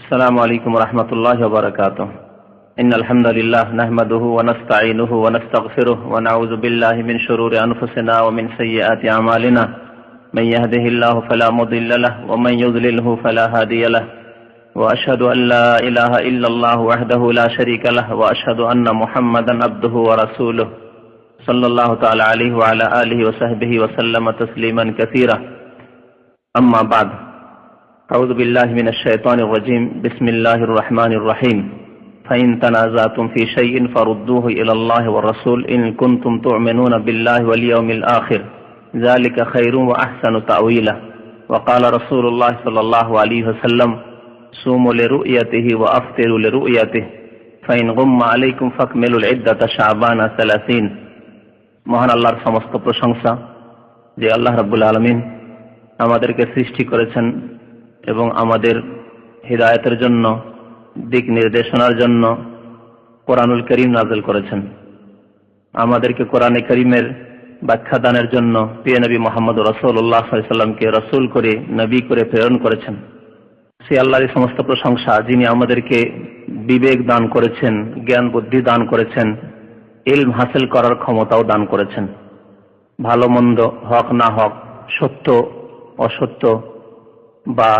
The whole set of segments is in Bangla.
السلام عليكم ورحمة الله وبركاته. إن الحمد لله نحمده ونستعينه ونستغفره ونعوذ بالله من شرور أنفسنا ومن سيئات أعمالنا. من يهده الله فلا مضل له ومن يضلله فلا هادي له. وأشهد أن لا إله إلا الله وحده لا شريك له وأشهد أن محمدا عبده ورسوله صلى الله تعالى عليه وعلى آله وصحبه وسلم تسليما كثيرا. أما بعد، أعوذ بالله من الشيطان الرجيم. بسم الله الرحمن الرحيم. فإن تنازعتم في شيء فردوه إلى الله والرسول إن كنتم تؤمنون بالله واليوم الآخر ذلك خير وأحسن تأويلا. وقال رسول الله صلى الله عليه وسلم صوموا لرؤيته وأفطروا لرؤيته فإن غم عليكم فاكملوا العدة شعبان 30. মহান আল্লাহর সমস্ত প্রশংসা, যে আল্লাহ রাব্বুল আলামিন আমাদেরকে সৃষ্টি করেছেন এবং আমাদের হিদায়াতের জন্য, দিক নির্দেশনার জন্য কোরআনুল কারীম নাযিল করেছেন। আমাদেরকে কোরআনে কারীমের ব্যাখ্যা দানের জন্য প্রিয় নবী মুহাম্মদ রাসূলুল্লাহ সাল্লাল্লাহু আলাইহি ওয়াসাল্লামকে রাসূল করে, নবী করে প্রেরণ করেছেন। সেই আল্লাহরই সমস্ত প্রশংসা, যিনি আমাদেরকে বিবেক দান করেছেন, জ্ঞান বুদ্ধি দান করেছেন, ইলম হাসিল করার ক্ষমতাও দান করেছেন। ভালো মন্দ, হক না হক, সত্য অসত্য বা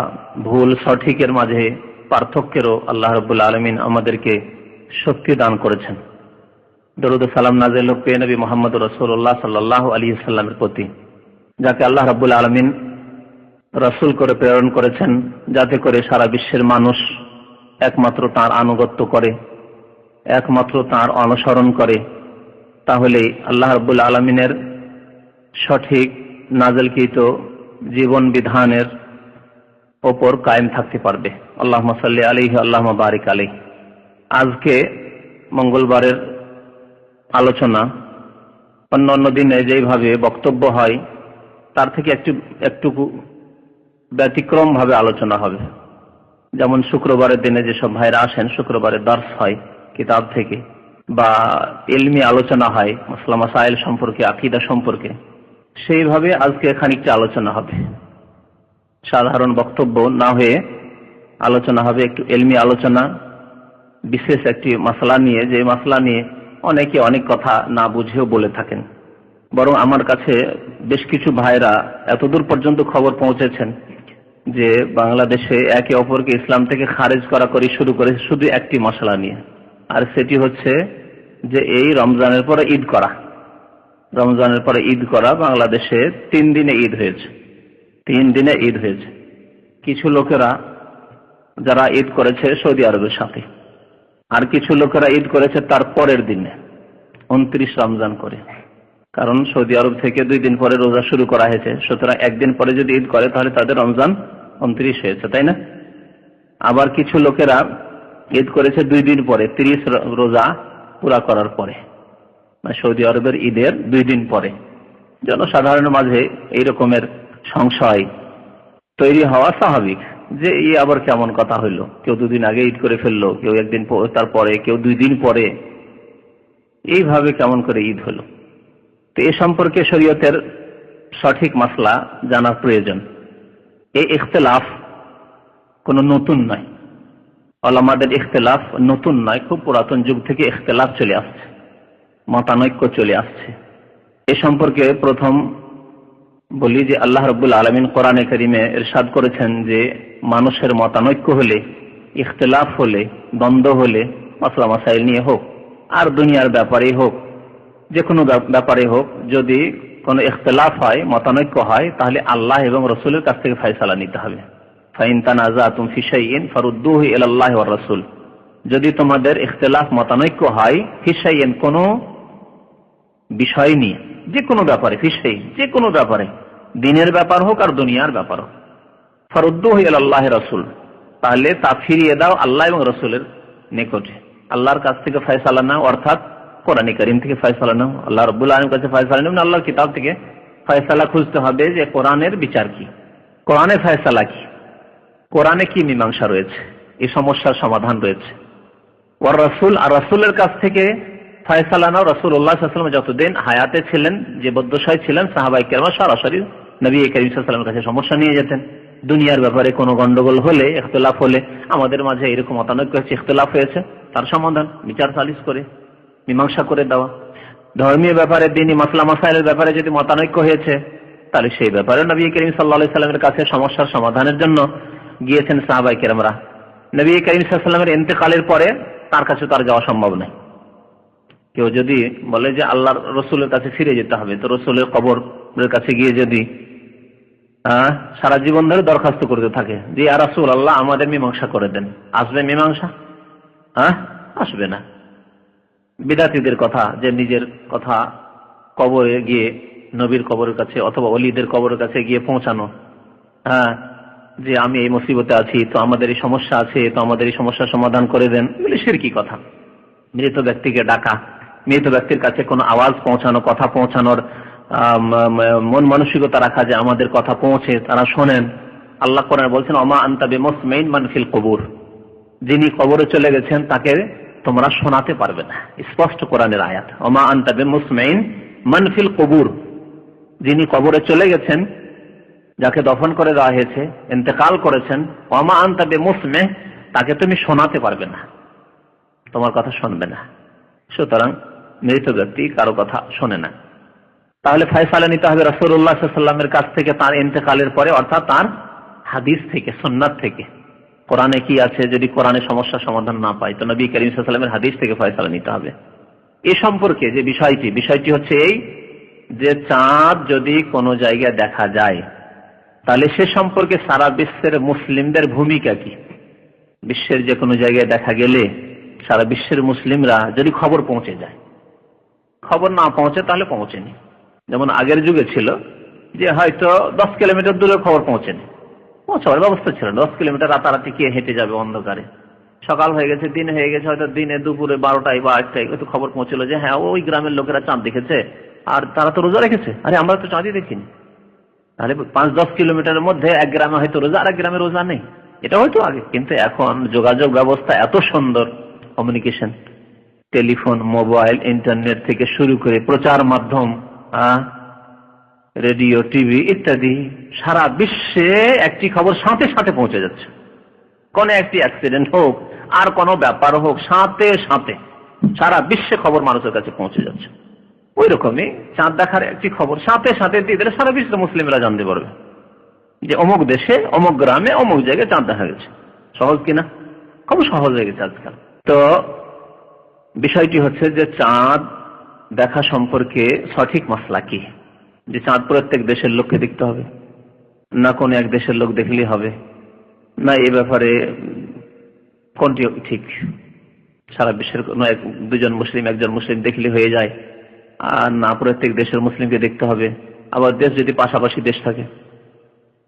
ভুল সঠিকের মাঝে পার্থক্যেরও আল্লাহ রাব্বুল আলামিন আমাদেরকে শক্তি দান করেছেন। দরুদ ও সালাম নাযিল হোক প্রিয় নবী মুহাম্মদ রাসূলুল্লাহ সাল্লাল্লাহু আলাইহি ওয়াসাল্লামের প্রতি, যাকে আল্লাহ রাব্বুল আলামিন রাসূল করে প্রেরণ করেছেন, যাতে করে সারা বিশ্বের মানুষ একমাত্র তাঁর আনুগত্য করে, একমাত্র তাঁর অনুসরণ করে। তাহলে আল্লাহ রাব্বুল আলামিনের সঠিক নাযিলকৃত জীবন বিধানের ওপর কায়েম থাকতে পারবে। আল্লাহুম্মা সাল্লি আলাইহি আল্লাহুম্মা বারিক আলাইহি। আজকে মঙ্গলবারের আলোচনা অন্য দিনে যেভাবে বক্তব্য হয় তার থেকে একটু ব্যতিক্রম ভাবে আলোচনা হবে। যেমন শুক্রবারের দিনে যেসব ভাইরা আসেন, শুক্রবারে দর্স হয় কিতাব থেকে, বা ইলমি আলোচনা হয় মাসলা মাসাইল সম্পর্কে, আকীদা সম্পর্কে, সেইভাবে আজকে খানিকটা আলোচনা হবে। সাধারণ বক্তব্য না হয়ে আলোচনা হবে, একটু ইলমি আলোচনা, বিশেষ একটি মাসলা নিয়ে, যে মাসলা নিয়ে অনেকে অনেক কথা না বুঝেও বলে থাকেন। বরং আমার কাছে বেশ কিছু ভাইরা এতদূর পর্যন্ত খবর পৌঁছেছেন যে বাংলাদেশে একে অপরকে ইসলাম থেকে খারেজ করাকরি শুরু করেছে শুধু একটি মশলা নিয়ে, আর সেটি হচ্ছে যে এই রমজানের পরে ঈদ করা। রমজানের পরে ঈদ করা বাংলাদেশে 3 দিনে ঈদ হয়েছে, 3 দিনে ঈদ হয়েছে। কিছু লোকেরা যারা ঈদ করেছে সৌদি আরবের সাথে, আর কিছু লোকেরা ঈদ করেছে তার পরের দিনে 29 রমজান করে। কারণ সৌদি আরব থেকে 2 দিন পরে রোজা শুরু করা হয়েছে, সুতরাং একদিন পরে যদি ঈদ করে তাহলে তাদের রমজান 29 হয়েছে, তাই না? আবার কিছু লোকেরা ঈদ করেছে 2 দিন পরে, 30 রোজা পুরা করার পরে, মানে সৌদি আরবের ঈদের 2 দিন পরে। জনসাধারণের মাঝে এই রকমের সংশয় তৈরি হওয়া স্বাভাবিক, যে এই আবার কেমন কথা হইল, কেউ 2 দিন আগে ঈদ করে ফেললো, কেউ একদিন তারপরে, কেউ 2 দিন পরে, এইভাবে কেমন করে ঈদ হলো। তো এ সম্পর্কে শরীয়তের সঠিক মাসলা জানা প্রয়োজন। এই ইখতিলাফ কোনো নতুন নয়, উলামাদের ইখতিলাফ নতুন নয়, খুব পুরাতন যুগ থেকে ইখতিলাফ চলে আসছে, মতানৈক্য চলে আসছে। এ সম্পর্কে প্রথম বলি যে আল্লাহ রাব্বুল আলামিন কোরআনে কারীমে ইরশাদ করেছেন যে মানুষের মতানৈক্য হলে, ইখতিলাফ হলে, দ্বন্দ্ব হলে, মাসলা মাসাইল নিয়ে হোক আর দুনিয়ার ব্যাপারেই হোক, যে কোনো ব্যাপারে হোক, যদি কোনো ইখতিলাফ হয়, মতানৈক্য হয়, তাহলে আল্লাহ এবং রাসূলের কাছ থেকে ফয়সালা নিতে হবে। ফাইন তানাযাতুম ফি শাইইন ফারুদ্দুহু ইলাল্লাহি ওয়ার রাসূল। যদি তোমাদের ইখতিলাফ মতানৈক্য হয় ফি শাইইন, কোনো বিষয় নিয়ে, যে কোনো ব্যাপারে, ফি শাইইন যে কোনো ব্যাপারে, দিনের ব্যাপার হোক আর দুনিয়ার ব্যাপার হোক, ফারুদ্দুহু ইলাল্লাহি রাসূল, তাহলে তা ফিরিয়ে দাও আল্লাহ এবং রাসূলের নিকটে। আল্লাহর কাছ থেকে ফয়সালা নাও, অর্থাৎ কোরআন কারীম থেকে ফয়সালা নাও, আল্লাহ রাব্বুল আলামিনের কাছে ফয়সালা নাও, আল্লাহর কিতাব থেকে ফয়সালা খুঁজতে হবে যে কোরআনের বিচার কি, কোরআনে ফয়সালা কি, কোরআনে কি মীমাংসা রয়েছে, এই সমস্যার সমাধান রয়েছে। ওয়ার রাসূল, আর রাসূলের কাছ থেকে ফয়সালা নাও। রাসূলুল্লাহ সাল্লাল্লাহু আলাইহি ওয়াসাল্লাম যতদিন হায়াতে ছিলেন, জীবদ্দশায় ছিলেন, সাহাবায়ে কেরাম সরাসরি নবী করিম সাল্লাল্লাহু আলাইহি ওয়াসাল্লামের কাছে সমস্যা নিয়ে যেতেন। দুনিয়ার ব্যাপারে কোনো গন্ডগোল হলে, ইখতিলাফ হলে, আমাদের মাঝে এরকম মতানৈক্য হয়েছে, ইখতিলাফ হয়েছে, তার সমাধান বিচার সালিস করে মীমাংসা করে দেওয়া। ধর্মীয় ব্যাপারে, দ্বীনি মাসলা মাসাইলের ব্যাপারে যদি মতানৈক্য হয়েছে, তাহলে সেই ব্যাপারে নবী করিম সাল্লাল্লাহু আলাইহি সাল্লামের কাছে সমস্যার সমাধানের জন্য গিয়েছেন সাহাবায়ে কেরামরা। নবী করিম সাল্লাল্লাহু আলাইহি সাল্লামের ইন্তেকালের পরে তার কাছে তার যাওয়া সম্ভব নয়। কেউ যদি বলে যে আল্লাহর রসুলের কাছে ফিরে যেতে হবে, তো রসুলের কবরের কাছে গিয়ে যদি সারা জীবন ধরে দরখাস্ত করতে থাকে যে ইয়া রাসূলুল্লাহ আমাদের মীমাংসা করে দেন, আসবে মীমাংসা? আসবে না। বিদাতীদের কথা, যে নিজের কথা কবরে গিয়ে নবীর কবরের কাছে অথবা ওলিদের কবরের কাছে গিয়ে পৌঁছানো, যে আমি এই মুসিবতে আছি, তো আমাদের এই সমস্যা আছে, তো আমাদের এই সমস্যার সমাধান করে দেন, এগুলি শিরকি কথা। মৃত ব্যক্তিকে ডাকা, মৃত ব্যক্তির কাছে কোনো আওয়াজ পৌঁছানো, কথা পৌঁছানোর মন মানসিকতা রাখা যে আমাদের কথা পৌঁছে তারা শোনেন। আল্লাহ কোরআনে বলছেন ওমা আনতা বিমুসমিন মান ফিল কুবুর, যিনি কবরে চলে গেছেন তাকে তোমরা শোনাতে পারবে না। স্পষ্ট কোরআনের আয়াত, ওমা আনতা বিমুসমিন মান ফিল কুবুর, যিনি কবরে চলে গেছেন, যাকে দফন করে দেওয়া হয়েছে, ইন্তেকাল করেছেন, ওমা আনতা বিমুসমি, তাকে তুমি শোনাতে পারবে না, তোমার কথা শুনবে না। সুতরাং মৃত ব্যক্তি কারো কথা শোনে না। তাহলে ফয়সালা নিতে হবে রাসূলুল্লাহ সাল্লাল্লাহু আলাইহি ওয়াসাল্লামের কাছ থেকে তার ইন্তেকালের পরে, অর্থাৎ তার হাদিস থেকে, সুন্নাত থেকে। কোরআনে কি আছে, যদি কোরআনে সমস্যা সমাধান না পাই, তো নবী করিম সাল্লাল্লাহু আলাইহি ওয়াসাল্লামের হাদিস থেকে ফয়সালা নিতে হবে। এ সম্পর্কে যে বিষয়টি হচ্ছে এই যে চাঁদ যদি কোনো জায়গায় দেখা যায়, তাহলে সে সম্পর্কে সারা বিশ্বের মুসলিমদের ভূমিকা কি। বিশ্বের যে কোনো জায়গায় দেখা গেলে সারা বিশ্বের মুসলিমরা যদি খবর পৌঁছে যায়, খবর না পৌঁছে তাহলে পৌঁছেনি। যেমন আগের যুগে ছিল যে হয়তো 10 কিলোমিটার দূরে খবর পৌঁছেনি, পৌঁছাবার ব্যবস্থা ছিল না। 10 কিলোমিটার রাতারাতি কে হেঁটে যাবে অন্ধকারে? সকাল হয়ে গেছে, দিন হয়ে গেছে, হয়তো দিনে দুপুরে 12টায় বা 1টায় হয়তো খবর পৌঁছলো যে হ্যাঁ ওই গ্রামের লোকেরা চাঁদ দেখেছে, আর তারা তো রোজা রেখেছে, আরে আমরা তো চাঁদই দেখিনি। তাহলে 5-10 কিলোমিটারের মধ্যে এক গ্রামে হয়তো রোজা, আর এক গ্রামে রোজা নেই, এটা হয়তো আগে। কিন্তু এখন যোগাযোগ ব্যবস্থা এত সুন্দর, কমিউনিকেশন, টেলিফোন, মোবাইল, ইন্টারনেট থেকে শুরু করে প্রচার মাধ্যম, রেডিও, টিভি ইত্যাদি, সারা বিশ্বে একটি খবর সাথে সাথে পৌঁছে যাচ্ছে। কোন একটি অ্যাক্সিডেন্ট হোক আর কোনো ব্যাপার হোক, সাথে সাথে সারা বিশ্বে খবর মানুষের কাছে পৌঁছে যাচ্ছে। ওই রকমই চাঁদ দেখার একটি খবর সাথে সাথে দিয়ে দিলে সারা বিশ্বের মুসলিমরা জানতে পারবে যে অমুক দেশে, অমুক গ্রামে, অমুক জায়গায় চাঁদ দেখা গেছে। সহজ কিনা? খুব সহজ হয়ে গেছে আজকাল। তো বিষয়টি হচ্ছে যে চাঁদ দেখা সম্পর্কে সঠিক মাসলা কি, যে চাঁদ প্রত্যেক দেশের লোককে দেখতে হবে, না কোন এক দেশের লোক দেখলেই হবে, না এ ব্যাপারে কোনটি ঠিক? সারা বিশ্বের কোন দুজন মুসলিম, একজন মুসলিম দেখলে হয়ে যায়, আর না প্রত্যেক দেশের মুসলিমকে দেখতে হবে? আবার দেশ যদি পাশাপাশি দেশ থাকে,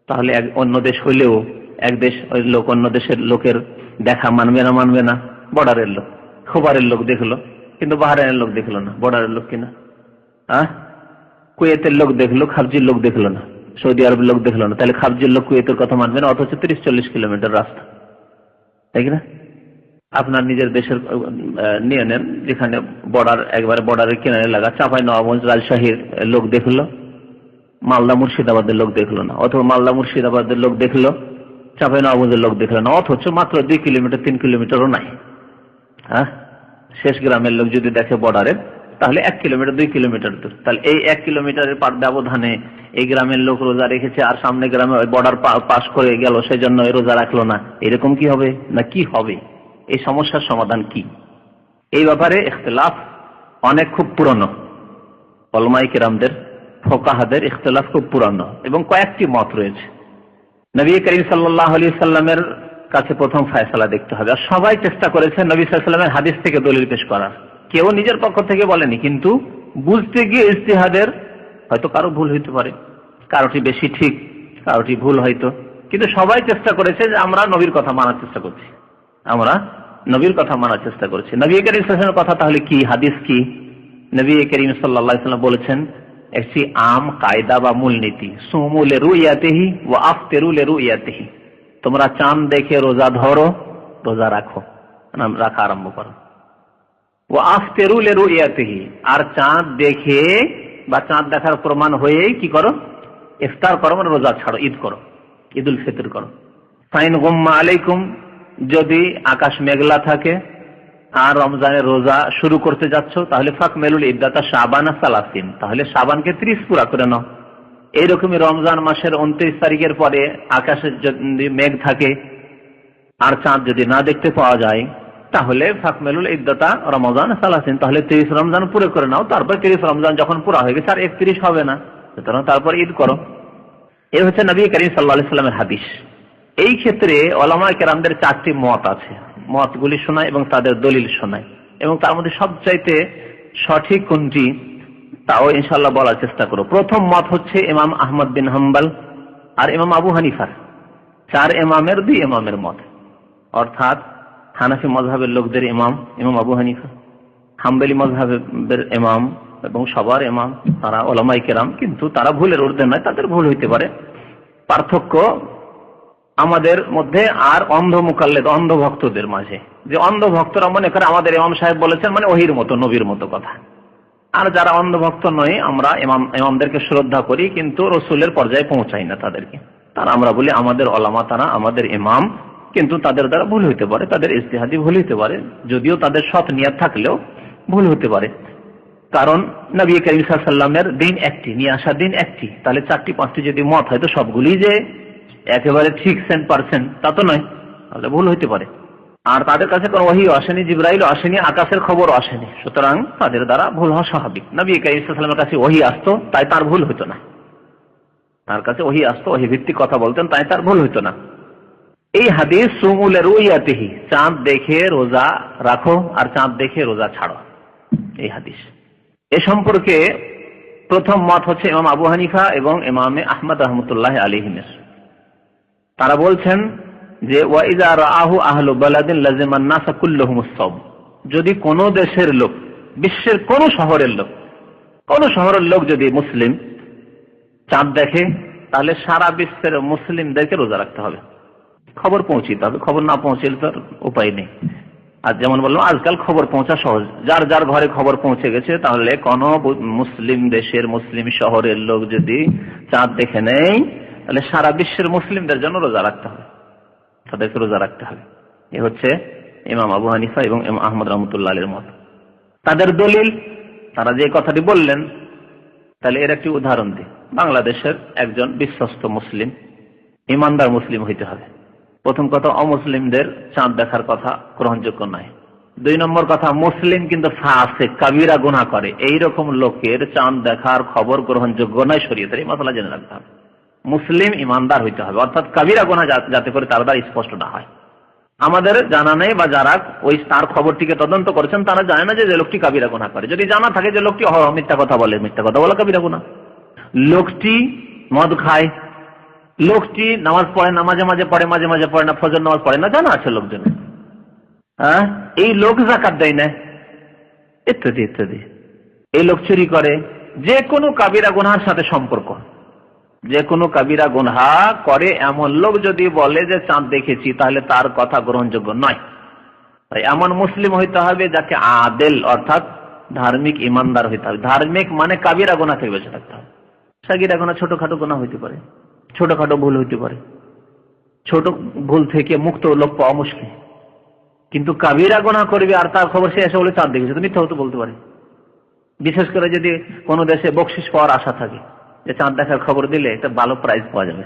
তাহলে অন্য দেশ হইলেও এক দেশ ওই লোক অন্য দেশের লোকের দেখা মানবে না। বর্ডারের লোক, খোবারের লোক দেখলো কিন্তু বাহরাইনের লোক দেখলো না, বর্ডারের লোক কিনা। কুয়েতের লোক দেখলো, খাবজির লোক দেখলো না, সৌদি আরবের লোক দেখলো না, তাহলে খাবজির লোক কুয়েতের কথা মানবে না, অথচ 30-40 কিলোমিটার রাস্তা, তাই কিনা? আপনার নিজের দেশের নিয়ে নেন, যেখানে বর্ডার, একবারে বর্ডারের কিনারে লাগা, চাঁপাইনবাবগঞ্জ, রাজশাহীর লোক দেখলো, মালদা মুর্শিদাবাদের লোক দেখলো না, অথবা মালদা মুর্শিদাবাদের লোক দেখলো, চাঁপাইনবাবগঞ্জের লোক দেখলো না, অথচ মাত্র 2 কিলোমিটার 3 কিলোমিটারও নাই। শেষ গ্রামের লোক যদি দেখে বর্ডারের, তাহলে 1 কিলোমিটার 2 কিলোমিটার দূর, তাহলে এই 1 কিলোমিটারের ব্যবধানে এই গ্রামের লোক রোজা রেখেছে, আর সামনে গ্রামে বর্ডার পাস করে গেল, সেজন্য রোজা রাখলো না, এরকম কি হবে? না কি হবে? এই সমস্যার সমাধান কি? এই ব্যাপারে ইখতিলাফ অনেক, খুব পুরনো, উলামায়ে কেরামদের, ফুকাহাদের ইখতিলাফ খুব পুরনো, এবং কয়েকটি মত রয়েছে। নবী করিম সাল্লাল্লাহু আলাইহি সাল্লামের কাছে প্রথম ফয়সালা দেখতে হবে, আর সবাই চেষ্টা করেছে নবী সাল্লাল্লাহু আলাইহি সাল্লামের হাদিস থেকে দলিল পেশ করার। কেউ নিজের পক্ষ থেকে বলেনি, কিন্তু বুঝতে গিয়ে ইজতিহাদের হয়তো কারো ভুল হইতে পারে, কারোটি বেশি ঠিক, কারোটি ভুল হয়তো, কিন্তু সবাই চেষ্টা করেছে যে আমরা নবীর কথা মানার চেষ্টা করছি, আমরা নবীর কথা মানার চেষ্টা করছি। নবী করিম সাল্লাল্লাহু আলাইহি ওয়াসাল্লামের কথা তাহলে কি, হাদিস কি? নবী করিম সাল্লাল্লাহু আলাইহি ওয়াসাল্লাম বলেছেন একটি আম কায়দা বা মূলনীতি, সুমু লিরুয়াতিহি ওয়া আফতিরু লিরুয়াতিহি, তোমরা চাঁদ দেখে রোজা ধরো, রোজা রাখো, রাখা আরম্ভ করো। ওয়া আফতিরু লিরুয়াতিহি, আর চাঁদ দেখে বা চাঁদ দেখার প্রমাণ হয়ে কি করো? ইফতার করো, মানে রোজা ছাড়ো, ঈদ করো। ঈদুল ফিতর করো। ফাইন গুম্মা আলাইকুম, যদি আকাশ মেঘলা থাকে আর রমজানের রোজা শুরু করতে যাচ্ছ, তাহলে ফাকমেলুল ইদ্দাতা শাবানা সালাসিন, তাহলে শাবানকে 30 পুরা করে নাও। এইরকমই রমজান মাসের 29 তারিখের পরে আকাশে যদি মেঘ থাকে আর চাঁদ যদি না দেখতে পাওয়া যায়, তাহলে ফাকমেলুল ইদ্দাতা রমজান সালাসিন, তাহলে 30 রমজান পুরো করে নাও। তারপর 30 রমজান যখন পুরা হয়ে গেছে আর 31 হবে না, সুতরাং তারপর ঈদ করো। এই হচ্ছে নবী করিম সাল্লাল্লাহু আলাইহি ওয়াসাল্লামের হাদিস। এই ক্ষেত্রে ওলামায়ে কেরামদের 4টি মত আছে, মতগুলি শোনায় এবং তাদের দলিল শোনায়, এবং তার মধ্যে সবচাইতে সঠিক কোনটি তাও ইনশাআল্লাহ বলার চেষ্টা করব। প্রথম মত হচ্ছে ইমাম আহমদ বিন হাম্বল আর ইমাম আবু হানিফার, 4 ইমামের 2 ইমামের মত, অর্থাৎ হানাফি মযহাবের লোকদের ইমাম ইমাম আবু হানিফা, হাম্বলি মযহাবের ইমাম এবং সবার ইমাম, তারা ওলামায়ে কেরাম, কিন্তু তারা ভুলের ঊর্ধ্বে নয়, তাদের ভুল হইতে পারে। পার্থক্য আমাদের মধ্যে আর অন্ধ মুকাল্লিদ, অন্ধ ভক্তদের মাঝে, যে অন্ধ ভক্তরা মনে করে আমাদের ইমাম সাহেব বলেছেন মানে ওহির মতো, নবীর মতো কথা। আর যারা অন্ধ ভক্ত নয়, আমরা ইমামদেরকে শ্রদ্ধা করি কিন্তু রসুলের পর্যায়ে পৌঁছাই না তাদেরকে, তারা আমরা বলি আমাদের ওলামা, তারা আমাদের ইমাম, কিন্তু তাদের দ্বারা ভুল হইতে পারে, তাদের ইজতিহাদি ভুল হইতে পারে, যদিও তাদের সৎ নিয়ত থাকলেও ভুল হতে পারে। কারণ নবী করিম সাল্লাল্লাহু আলাইহি ওয়াসাল্লামের দিন একটি, নিয়ে আসা দিন একটি, তাহলে 4টি 5টি যদি মত হয় তো সবগুলি যে একেবারে ঠিক 100% তা তো নয়, তাহলে ভুল হইতে পারে। আর তাদের কাছে কোনো ওহী আসেনি, জিবরাইল আসেনি, আকাশের খবর আসেনি, সুতরাং তাদের দ্বারা ভুল হওয়া স্বাভাবিক। নবী করিম সাল্লাল্লাহু আলাইহি ওয়াসাল্লামের কাছে ওহী আসতো, তাই তার ভুল হতো না। তার কাছে ওহী আসতো, ওহী ভিত্তিক কথা বলতেন, তাই তার ভুল হতো না। এই হাদিস সুমুল রুইয়াতিহি, চাঁদ দেখে রোজা রাখো আর চাঁদ দেখে রোজা ছাড়ো, এই হাদিস। এ সম্পর্কে প্রথম মত হচ্ছে ইমাম আবু হানিফা এবং ইমামে আহমদ রাহমাতুল্লাহ আলাইহিমের। তারা বলছেন যে ওয়া ইযা রাআহু আহলু বালাদিন লাযিমান নাস কুল্লুহুমুস সাওম, যদি কোন দেশের লোক, বিশ্বের কোন শহরের লোক, কোন শহরের লোক যদি মুসলিম চাঁদ দেখে, তাহলে সারা বিশ্বের মুসলিমদেরকে রোজা রাখতে হবে, খবর পৌঁছিতে হবে। খবর না পৌঁছলে তো উপায় নেই। আর যেমন বললাম, আজকাল খবর পৌঁছা সহজ, যার যার ঘরে খবর পৌঁছে গেছে, তাহলে কোন মুসলিম দেশের, মুসলিম শহরের লোক যদি চাঁদ দেখে নেই, তাহলে সারা বিশ্বের মুসলিমদের জন্য রোজা রাখতে হবে, তাদেরকে রোজা রাখতে হবে। এ হচ্ছে ইমাম আবু হানিফা এবং ইমাম আহমদ রাহমাতুল্লাহ আলাইহির মত। তাদের দলিল, তারা যে কথাটি বললেন, তাহলে এর একটি উদাহরণ দিই। বাংলাদেশের একজন বিশ্বস্ত মুসলিম, ইমানদার মুসলিম হইতে হবে। প্রথম কথা, অমুসলিমদের চাঁদ দেখার কথা গ্রহণযোগ্য নয়। 2 নম্বর কথা, মুসলিম কিন্তু ফাসিক, কাবিরা গুনাহ করে, এইরকম লোকের চাঁদ দেখার খবর গ্রহণযোগ্য নয় শরীয়তের। এই মাসলা জেনে রাখতে হবে। মুসলিম ইমানদার হইতে হবে, অর্থাৎ কাবিরা গুনাহ যাতে করে তার দ্বারা স্পষ্ট না হয়। আমাদের জানা নেই, বা যারা ওই তার খবরটিকে তদন্ত করেছেন তারা জানে না যে লোকটি কাবিরা গুনাহ করে। যদি জানা থাকে যে লোকটি মিথ্যা কথা বলে, মিথ্যা কথা বলা কাবিরা গুনাহ। লোকটি মদ খায়, লোকটি নামাজ পড়ে না, মাঝে মাঝে পড়ে, মাঝে মাঝে পড়ে না, ফজর নামাজ পড়ে না, জানা আছে লোকজন। এই লোক যাকাত দেয় না, ইত্যাদি ইত্যাদি। এই লোক চুরি করে, যে কোনো কাবিরা গুনাহের সাথে সম্পর্ক, যে কোনো কাবিরা গুনাহ করে এমন লোক যদি বলে যে চাঁদ দেখেছি, তাহলে তার কথা গ্রহণযোগ্য নয়। তাই এমন মুসলিম হইতে হবে যাকে আদেল, অর্থাৎ ধার্মিক ইমানদার হইতে হবে। ধার্মিক মানে কাবিরা গুনাহ থেকে বেঁচে থাকতে হবে। সাগীরা গুনাহ ছোটখাটো গুনাহ হইতে পারে, ছোটখাটো ভুল হইতে পারে, ছোট ভুল থেকে মুক্ত লোক পাওয়া মুশকিল। কিন্তু কাবিরা গুনাহ করবে আর তার খবর সে এসে বলে চাঁদ দেখেছে, তো মিথ্যা হতে বলতে পারে। বিশেষ করে যদি কোনো দেশে বকশিশ পাওয়ার আশা থাকে, যে চাঁদ দেখার খবর দিলে একটা ভালো প্রাইজ পাওয়া যাবে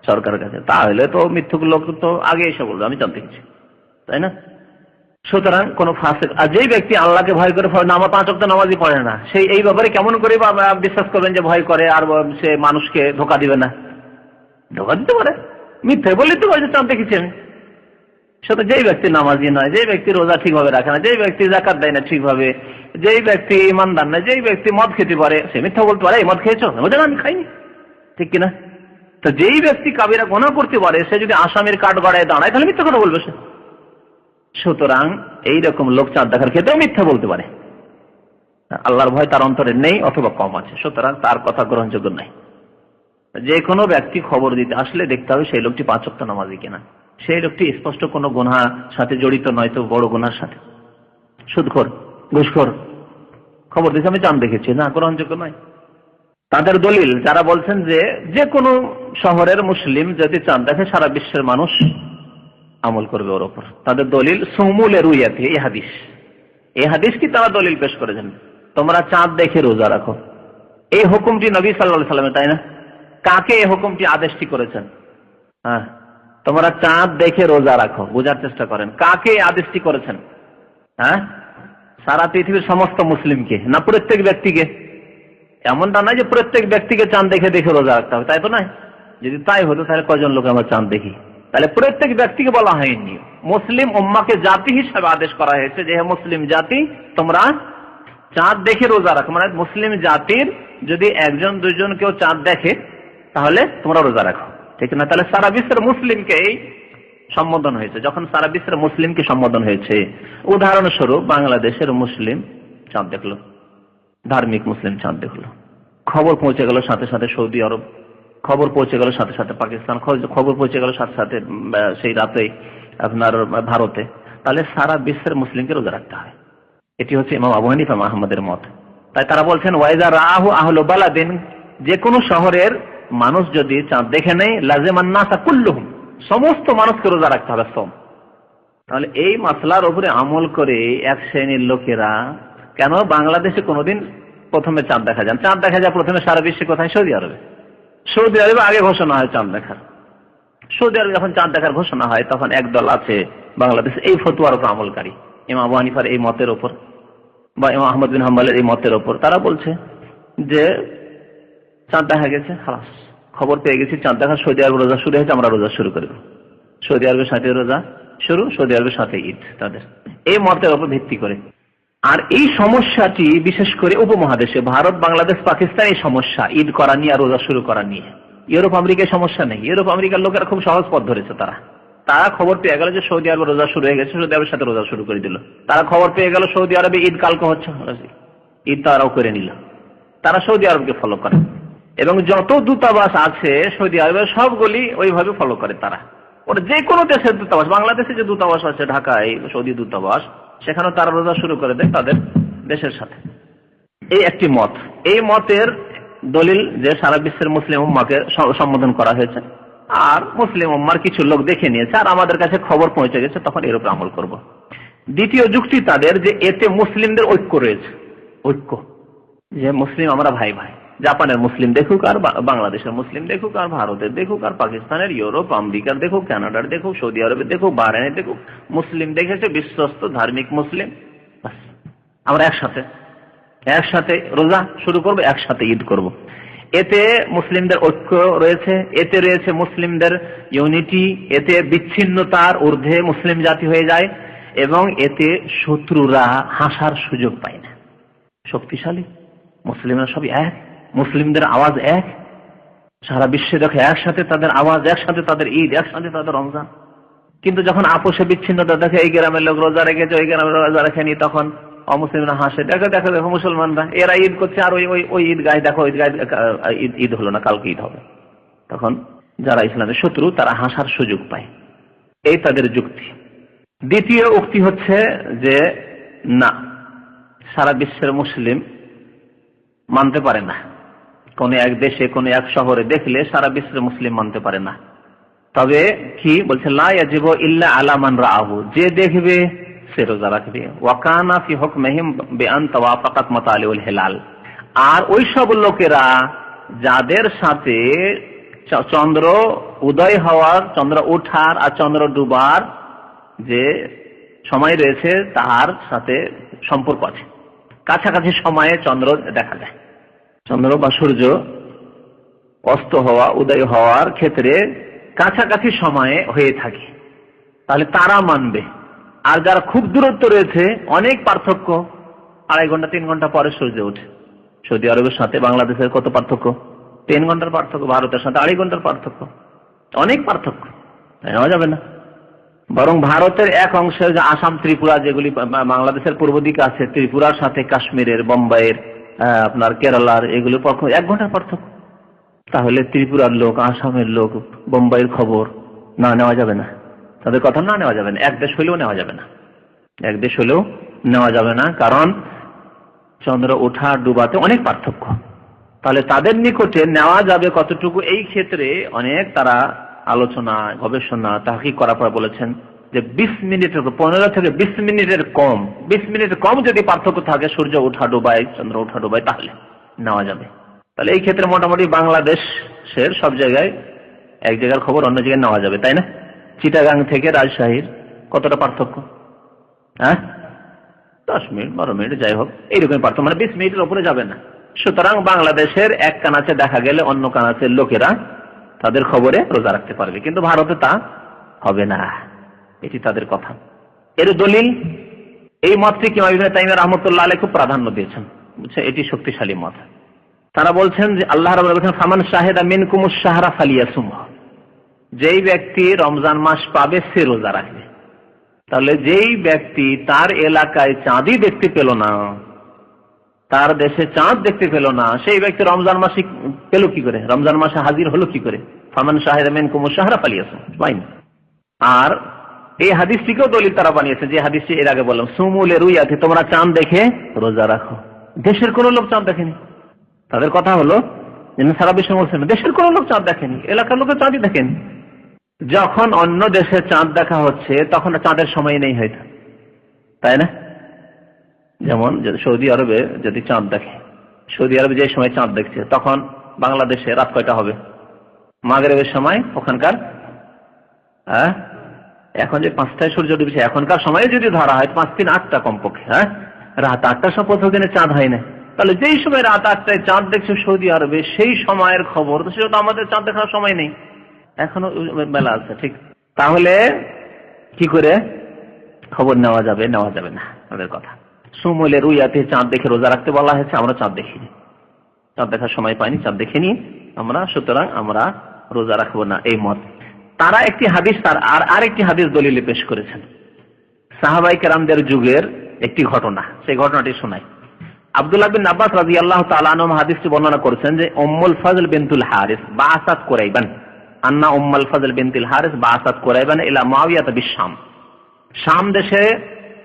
সরকারের কাছে, তাহলে তো মিথ্যুক লোক তো আগে এসে বলবে আমি চাঁদ দেখেছি, তাই না? সুতরাং কোন ফাসিক, আর যেই ব্যক্তি আল্লাহকে ভয় করে 5 ওয়াক্ত নামাজই পড়ে না, সেই এই ব্যাপারে কেমন করে বিশ্বাস করবেন যে ভয় করে আর সে মানুষকে ধোঁকা দিবে না? ধোঁকা দিতে পারে, মিথ্যে বললে তো বলছে চাঁদ দেখেছি আমি। সেটা যেই ব্যক্তি নামাজি নয়, যেই ব্যক্তি রোজা ঠিকভাবে রাখে না, যেই ব্যক্তি যাকাত দেয় না ঠিকভাবে, যেই ব্যক্তি ইমানদার না, যেই ব্যক্তি মদ খেতে পারে, সে মিথ্যা বলতে পারে এই মদ খেয়েছো, আমি খাইনি, ঠিক কিনা? তো যেই ব্যক্তি কাবিরা গুনাহ করতে পারে, সে যদি আসামির কাঠ গড়ায় দাঁড়ায়, তাহলে মিথ্যা কথা বলবে সে। সুতরাং এইরকম লোক চাঁদ দেখার ক্ষেত্রেও মিথ্যা বলতে পারে, আল্লাহর ভয় তার অন্তরে নেই অথবা কম আছে, সুতরাং তার কথা গ্রহণযোগ্য নাই। যে কোনো ব্যক্তি খবর দিতে আসলে দেখতে হবে সেই লোকটি 5 ওয়াক্ত নামাজি কিনা, সেই লোকটি স্পষ্ট কোনো গুনাহ সাথে জড়িত নয় তো বড় গুনার সাথে। সুদখোর, ঘুষখোর খবর দিতে আমি চাঁদ দেখেছি, না, গ্রহণযোগ্য নয়। তাদের দলিল, যারা বলছেন যে যে কোনো শহরের মুসলিম যদি চাঁদ দেখে সারা বিশ্বের মানুষ আমল করবে ওর ওপর, তাদের দলিল সুমুল রুইয়াতি, এই হাদিস কি তারা দলিল পেশ করেছেন, তোমরা চাঁদ দেখে রোজা রাখো। এই হুকুমটি নবী সাল্লাল্লাহু আলাইহি ওয়াসাল্লাম, তাই না? কাকে এই হুকুমটি আদেশটি করেছেন? হ্যাঁ, তোমরা চাঁদ দেখে রোজা রাখো, বোঝার চেষ্টা করেন কাকে আদেশটি করেছেন। হ্যাঁ, সারা পৃথিবীর সমস্ত মুসলিমকে, না প্রত্যেক ব্যক্তিকে? এমনটা নয় যে প্রত্যেক ব্যক্তিকে চাঁদ দেখে দেখে রোজা রাখতে হবে, তাই তো নয়। যদি তাই হতো তাহলে কজন লোক আমরা চাঁদ দেখি? তাহলে প্রত্যেক ব্যক্তিকে বলা হয়নি, মুসলিম উম্মাকে জাতি হিসাবে আদেশ করা হয়েছে যে হে মুসলিম জাতি, তোমরা চাঁদ দেখে রোজা রাখো। মানে মুসলিম জাতির যদি একজন দুইজন কেউ চাঁদ দেখে তাহলে তোমরা রোজা রাখো, ঠিক না? তাহলে সারা বিশ্বের মুসলিমকে এই সম্বোধন হয়েছে। যখন সারা বিশ্বের মুসলিমকে সম্বোধন হয়েছে, উদাহরণস্বরূপ বাংলাদেশের মুসলিম চাঁদ দেখলো, ধার্মিক মুসলিম চাঁদ দেখলো, খবর পৌঁছে গেল সাথে সাথে সৌদি আরব, খবর পৌঁছে গেল সাথে সাথে পাকিস্তান, খবর পৌঁছে গেল সাথে সাথে সেই রাতে আপনার ভারতে, তাহলে সারা বিশ্বের মুসলিমকে রোজা রাখতে হয়। এটি হচ্ছে ইমাম আবু হানিফা আহমদের মত। তাই তারা বলছেন ওয়াইজা রাহু আহলু বালাদিন, যে কোনো শহরের মানুষ যদি চাঁদ দেখে নেয়, লাজিমান নাসা কুল্লুহুম, সমস্ত মানুষকে রোজা রাখতে হবে সোম। তাহলে এই মাসলার উপরে আমল করে এক শ্রেণীর লোকেরা, কেন বাংলাদেশে কোনোদিন প্রথমে চাঁদ দেখা যায়? চাঁদ দেখা যায় প্রথমে সারা বিশ্বে কোথায়? সৌদি আরবে। সৌদি আরবে আগে ঘোষণা হয় চাঁদ দেখার। সৌদি আরবে যখন চাঁদ দেখার ঘোষণা হয় তখন একদল আছে বাংলাদেশে এই ফতোয়ার উপর আমলকারী, ইমাম আবু হানিফার এই মতের ওপর বা ইমাম আহমদ বিন হাম্বলের এই মতের ওপর। তারা বলছে যে চাঁদ দেখা গেছে, খালাস, খবর পেয়ে গেছি চাঁদ দেখা, সৌদি আরব রোজা শুরু হয়েছে, আমরা রোজা শুরু করব। সৌদি আরবের সাথে রোজা শুরু, সৌদি আরবের সাথে ঈদ, তাদের এই মতের ওপর ভিত্তি করে। আর এই সমস্যাটি বিশেষ করে উপমহাদেশে, ভারত, বাংলাদেশ, পাকিস্তান, এই সমস্যা ঈদ করা নিয়ে আর রোজা শুরু করা নিয়ে। ইউরোপ আমেরিকায় সমস্যা নেই, ইউরোপ আমেরিকার লোকেরা খুব সহজ পথ ধরেছে। তারা খবর পেয়ে গেল যে সৌদি আরবে রোজা শুরু হয়ে গেছে, সৌদি আরবের সাথে রোজা শুরু করে দিল। তারা খবর পেয়ে গেল সৌদি আরবে ঈদ কালকে হচ্ছে, ঈদ তারাও করে নিল। তারা সৌদি আরবকে ফলো করে এবং যত দূতাবাস আছে সৌদি আরবের সবগুলি ওইভাবে ফলো করে। তারা ওরা যে কোনো দেশের দূতাবাস, বাংলাদেশে যে দূতাবাস আছে ঢাকায়, সৌদি দূতাবাস, সেখানেও তারা রোজা শুরু করে দেয় তাদের দেশের সাথে। এই একটি মত। এই মতের দলিল যে সারা বিশ্বের মুসলিম উম্মাকে সম্বোধন করা হয়েছে, আর মুসলিম উম্মার কিছু লোক দেখে নিয়েছে, আর আমাদের কাছে খবর পৌঁছে গেছে, তখন এর উপর আমল করব। দ্বিতীয় যুক্তি তাদের যে এতে মুসলিমদের ঐক্য রয়েছে, ঐক্য, যে মুসলিম আমরা ভাই ভাই, জাপানের মুসলিম দেখুক আর বাংলাদেশের মুসলিম দেখুক আর ভারতের দেখুক আর পাকিস্তানের, ইউরোপ আমেরিকার দেখুক, কানাডার দেখুক, সৌদি আরবের দেখুক, বাহরাইনের দেখুক, মুসলিম দেখেছে, বিশ্বস্ত ধার্মিক মুসলিম, আমরা একসাথে রোজা শুরু করব, একসাথে ঈদ করব। এতে মুসলিমদের ঐক্য রয়েছে, এতে রয়েছে মুসলিমদের ইউনিটি, এতে বিচ্ছিন্নতার ঊর্ধ্বে মুসলিম জাতি হয়ে যায় এবং এতে শত্রুরা হাসার সুযোগ পায় না। শক্তিশালী মুসলিমরা সবই এক, মুসলিমদের আওয়াজ এক, সারা বিশ্বে দেখে একসাথে তাদের আওয়াজ, একসাথে তাদের ঈদ, একসাথে তাদের রমজান। কিন্তু যখন আপোষে বিচ্ছিন্নতা দেখে, এই গ্রামের লোক রোজা রেখেছে, ওই গ্রামের রোজা রেখেনি, তখন অমুসলিমরা হাসে, দেখো মুসলমানরা এরা ঈদ করছে, আর ওই ঈদ গায়ে দেখো, ঈদ হলো না, কালকে ঈদ হবে। তখন যারা ইসলামের শত্রু তারা হাসার সুযোগ পায়, এই তাদের যুক্তি। দ্বিতীয় উক্তি হচ্ছে যে না, সারা বিশ্বের মুসলিম মানতে পারে না, কোন এক দেশে কোন এক শহরে দেখলে সারা বিশ্বের মুসলিম মানতে পারে না। তবে কি বলছে, লা ইয়াজিবু ইল্লা আলা মান রাআহু, যে দেখবে সে রোজা রাখবে। ওয়াকানা ফি হুকমিহিম বিআন তাওয়াফাকাত মাতালিউল হিলাল, আর ওই সব লোকেরা যাদের সাথে চন্দ্র উদয় হওয়ার, চন্দ্র ওঠার আর চন্দ্র ডুবার যে সময় রয়েছে তার সাথে সম্পর্ক আছে, কাছাকাছি সময়ে চন্দ্র দেখা যায়, চন্দ্র বা সূর্য অস্ত হওয়া উদয় হওয়ার ক্ষেত্রে কাছাকাছি সময়ে হয়ে থাকে, তাহলে তারা মানবে। আর যারা খুব দূরত্ব রয়েছে, অনেক পার্থক্য, 2.5 ঘন্টা 3 ঘন্টা পরে সূর্য ওঠে, সৌদি আরবের সাথে বাংলাদেশের কত পার্থক্য? 3 ঘন্টার পার্থক্য, ভারতের সাথে 2.5 ঘন্টার পার্থক্য, অনেক পার্থক্য, তাই নেওয়া যাবে না। বরং ভারতের এক অংশে যে আসাম, ত্রিপুরা, যেগুলি বাংলাদেশের পূর্ব দিকে আছে, ত্রিপুরার সাথে কাশ্মীরের, বোম্বাইয়ের, আপনার কেরালার, এগুলো 1 ঘন্টার পার্থক্য। তাহলে ত্রিপুরার লোক, আসামের লোক, বোম্বাইয়ের খবর না নেওয়া যাবে না, তাদের কথা না নেওয়া যাবে না। এক দেশ হলেও নেওয়া যাবে না, এক দেশ হলেও নেওয়া যাবে না, কারণ চন্দ্র ওঠা ডুবাতে অনেক পার্থক্য। তাহলে তাদের নিকটে নেওয়া যাবে কতটুকু, এই ক্ষেত্রে অনেক তারা আলোচনা গবেষণা তাহকিক করার পর বলেছেন যে 20 মিনিটের 15 থেকে 20 মিনিটের কম, 20 মিনিটের কম যদি পার্থক্য থাকে, সূর্য ওঠা ডোবায় চন্দ্র ওঠা ডোবায়, তাহলে নেওয়া যাবে। তাহলে এই ক্ষেত্রে মোটামুটি বাংলাদেশের সব জায়গায় এক জায়গার খবর অন্য জায়গায় নেওয়া যাবে, তাই না? চিটাগাং থেকে রাজশাহীর কতটা পার্থক্য? 10 মিনিট 12 মিনিট, যাই হোক এইরকম পার্থক্য, মানে 20 মিনিটের উপরে যাবে না। সুতরাং বাংলাদেশের এক কানাচে দেখা গেলে অন্য কানাচের লোকেরা তাদের খবরে রোজা রাখতে পারবে, কিন্তু ভারতে তা হবে না, এটি তাদের কথা। এর দলিল এই মতটি ইমাম ইবনে তাইমিয়া রাহমাতুল্লাহ আলাইহি খুব প্রাধান্য দিয়েছেন, বুঝছেন, এটি শক্তিশালী মত। তারা বলছেন যে আল্লাহ রাব্বুল আলামিন বলেছেন ফামান শাহিদা মিনকুমুশ শাহরা ফালিয়াসুমহু, যেই ব্যক্তি রমজান মাস পাবে সে রোজা রাখবে। তাহলে যেই ব্যক্তি তার এলাকায় চাঁদই দেখতে পেল না, তার দেশে চাঁদ দেখতে পেল না, সেই ব্যক্তি রমজান মাসে পেল কি করে, রমজান মাসে হাজির হলো কি করে? ফামান শাহিদা মিনকুমুশ শাহরা ফালিয়াসুমহু। আর এই হাদিসটিকেও দলিল তারা বানিয়েছে, যে হাদিসটি এর আগে বললাম, সুমুলে রুইয়াতে, তোমরা চাঁদ দেখে রোজা রাখো। দেশের কোন লোক চাঁদ দেখেনি, তাদের কথা হলো সারা বিশ্ব মুসলিম, দেশের কোন লোক চাঁদ দেখেনি, এলাকার লোকের চাঁদই দেখেনি। যখন অন্য দেশে চাঁদ দেখা হচ্ছে তখন চাঁদের সময় নেই হয়তো, তাই না? যেমন সৌদি আরবে যদি চাঁদ দেখে, সৌদি আরবে যে সময় চাঁদ দেখছে তখন বাংলাদেশে রাত কয়টা হবে? মাগরিবের সময় ওখানকার, এখন যে 5টায় সূর্য ডুবছে, এখনকার সময়ে যদি ধরা হয় 5-3 8টা কমপক্ষে, রাত 8টার সময় প্রথম দিনে চাঁদ হয় না। তাহলে যেই সময় রাত 8টায় চাঁদ দেখছে সৌদি আরবে, সেই সময়ের খবর তো সেটা তো আমাদের চাঁদ দেখার সময় নেই, এখনো বেলা আছে, ঠিক? তাহলে কি করে খবর নেওয়া যাবে? নেওয়া যাবে না, তাদের কথা। সুমুলে রুইয়াতে, চাঁদ দেখে রোজা রাখতে বলা হয়েছে, আমরা চাঁদ দেখিনি, চাঁদ দেখার সময় পাইনি, চাঁদ দেখিনি আমরা, সুতরাং আমরা রোজা রাখবো না, এই মত। তারা একটি হাদিস, তার আরেকটি হাদিস দলিলে পেশ করেছেন, সাহাবায়ে কেরামদের যুগের একটি ঘটনা, সেই ঘটনাটি শোনাই। আব্দুল্লাহ বিন আব্বাস রাদিয়াল্লাহু তাআলা আনহু হাদিসটি বর্ণনা করেছেন যে উম্মুল ফাজল বিনতুল হারিস বাআসাত কুরাইবান, আন্না উম্মুল ফাজল বিনতুল হারিস বাআসাত কুরাইবান ইলা মুআবিয়া বিশ-শাম। শাম দেশে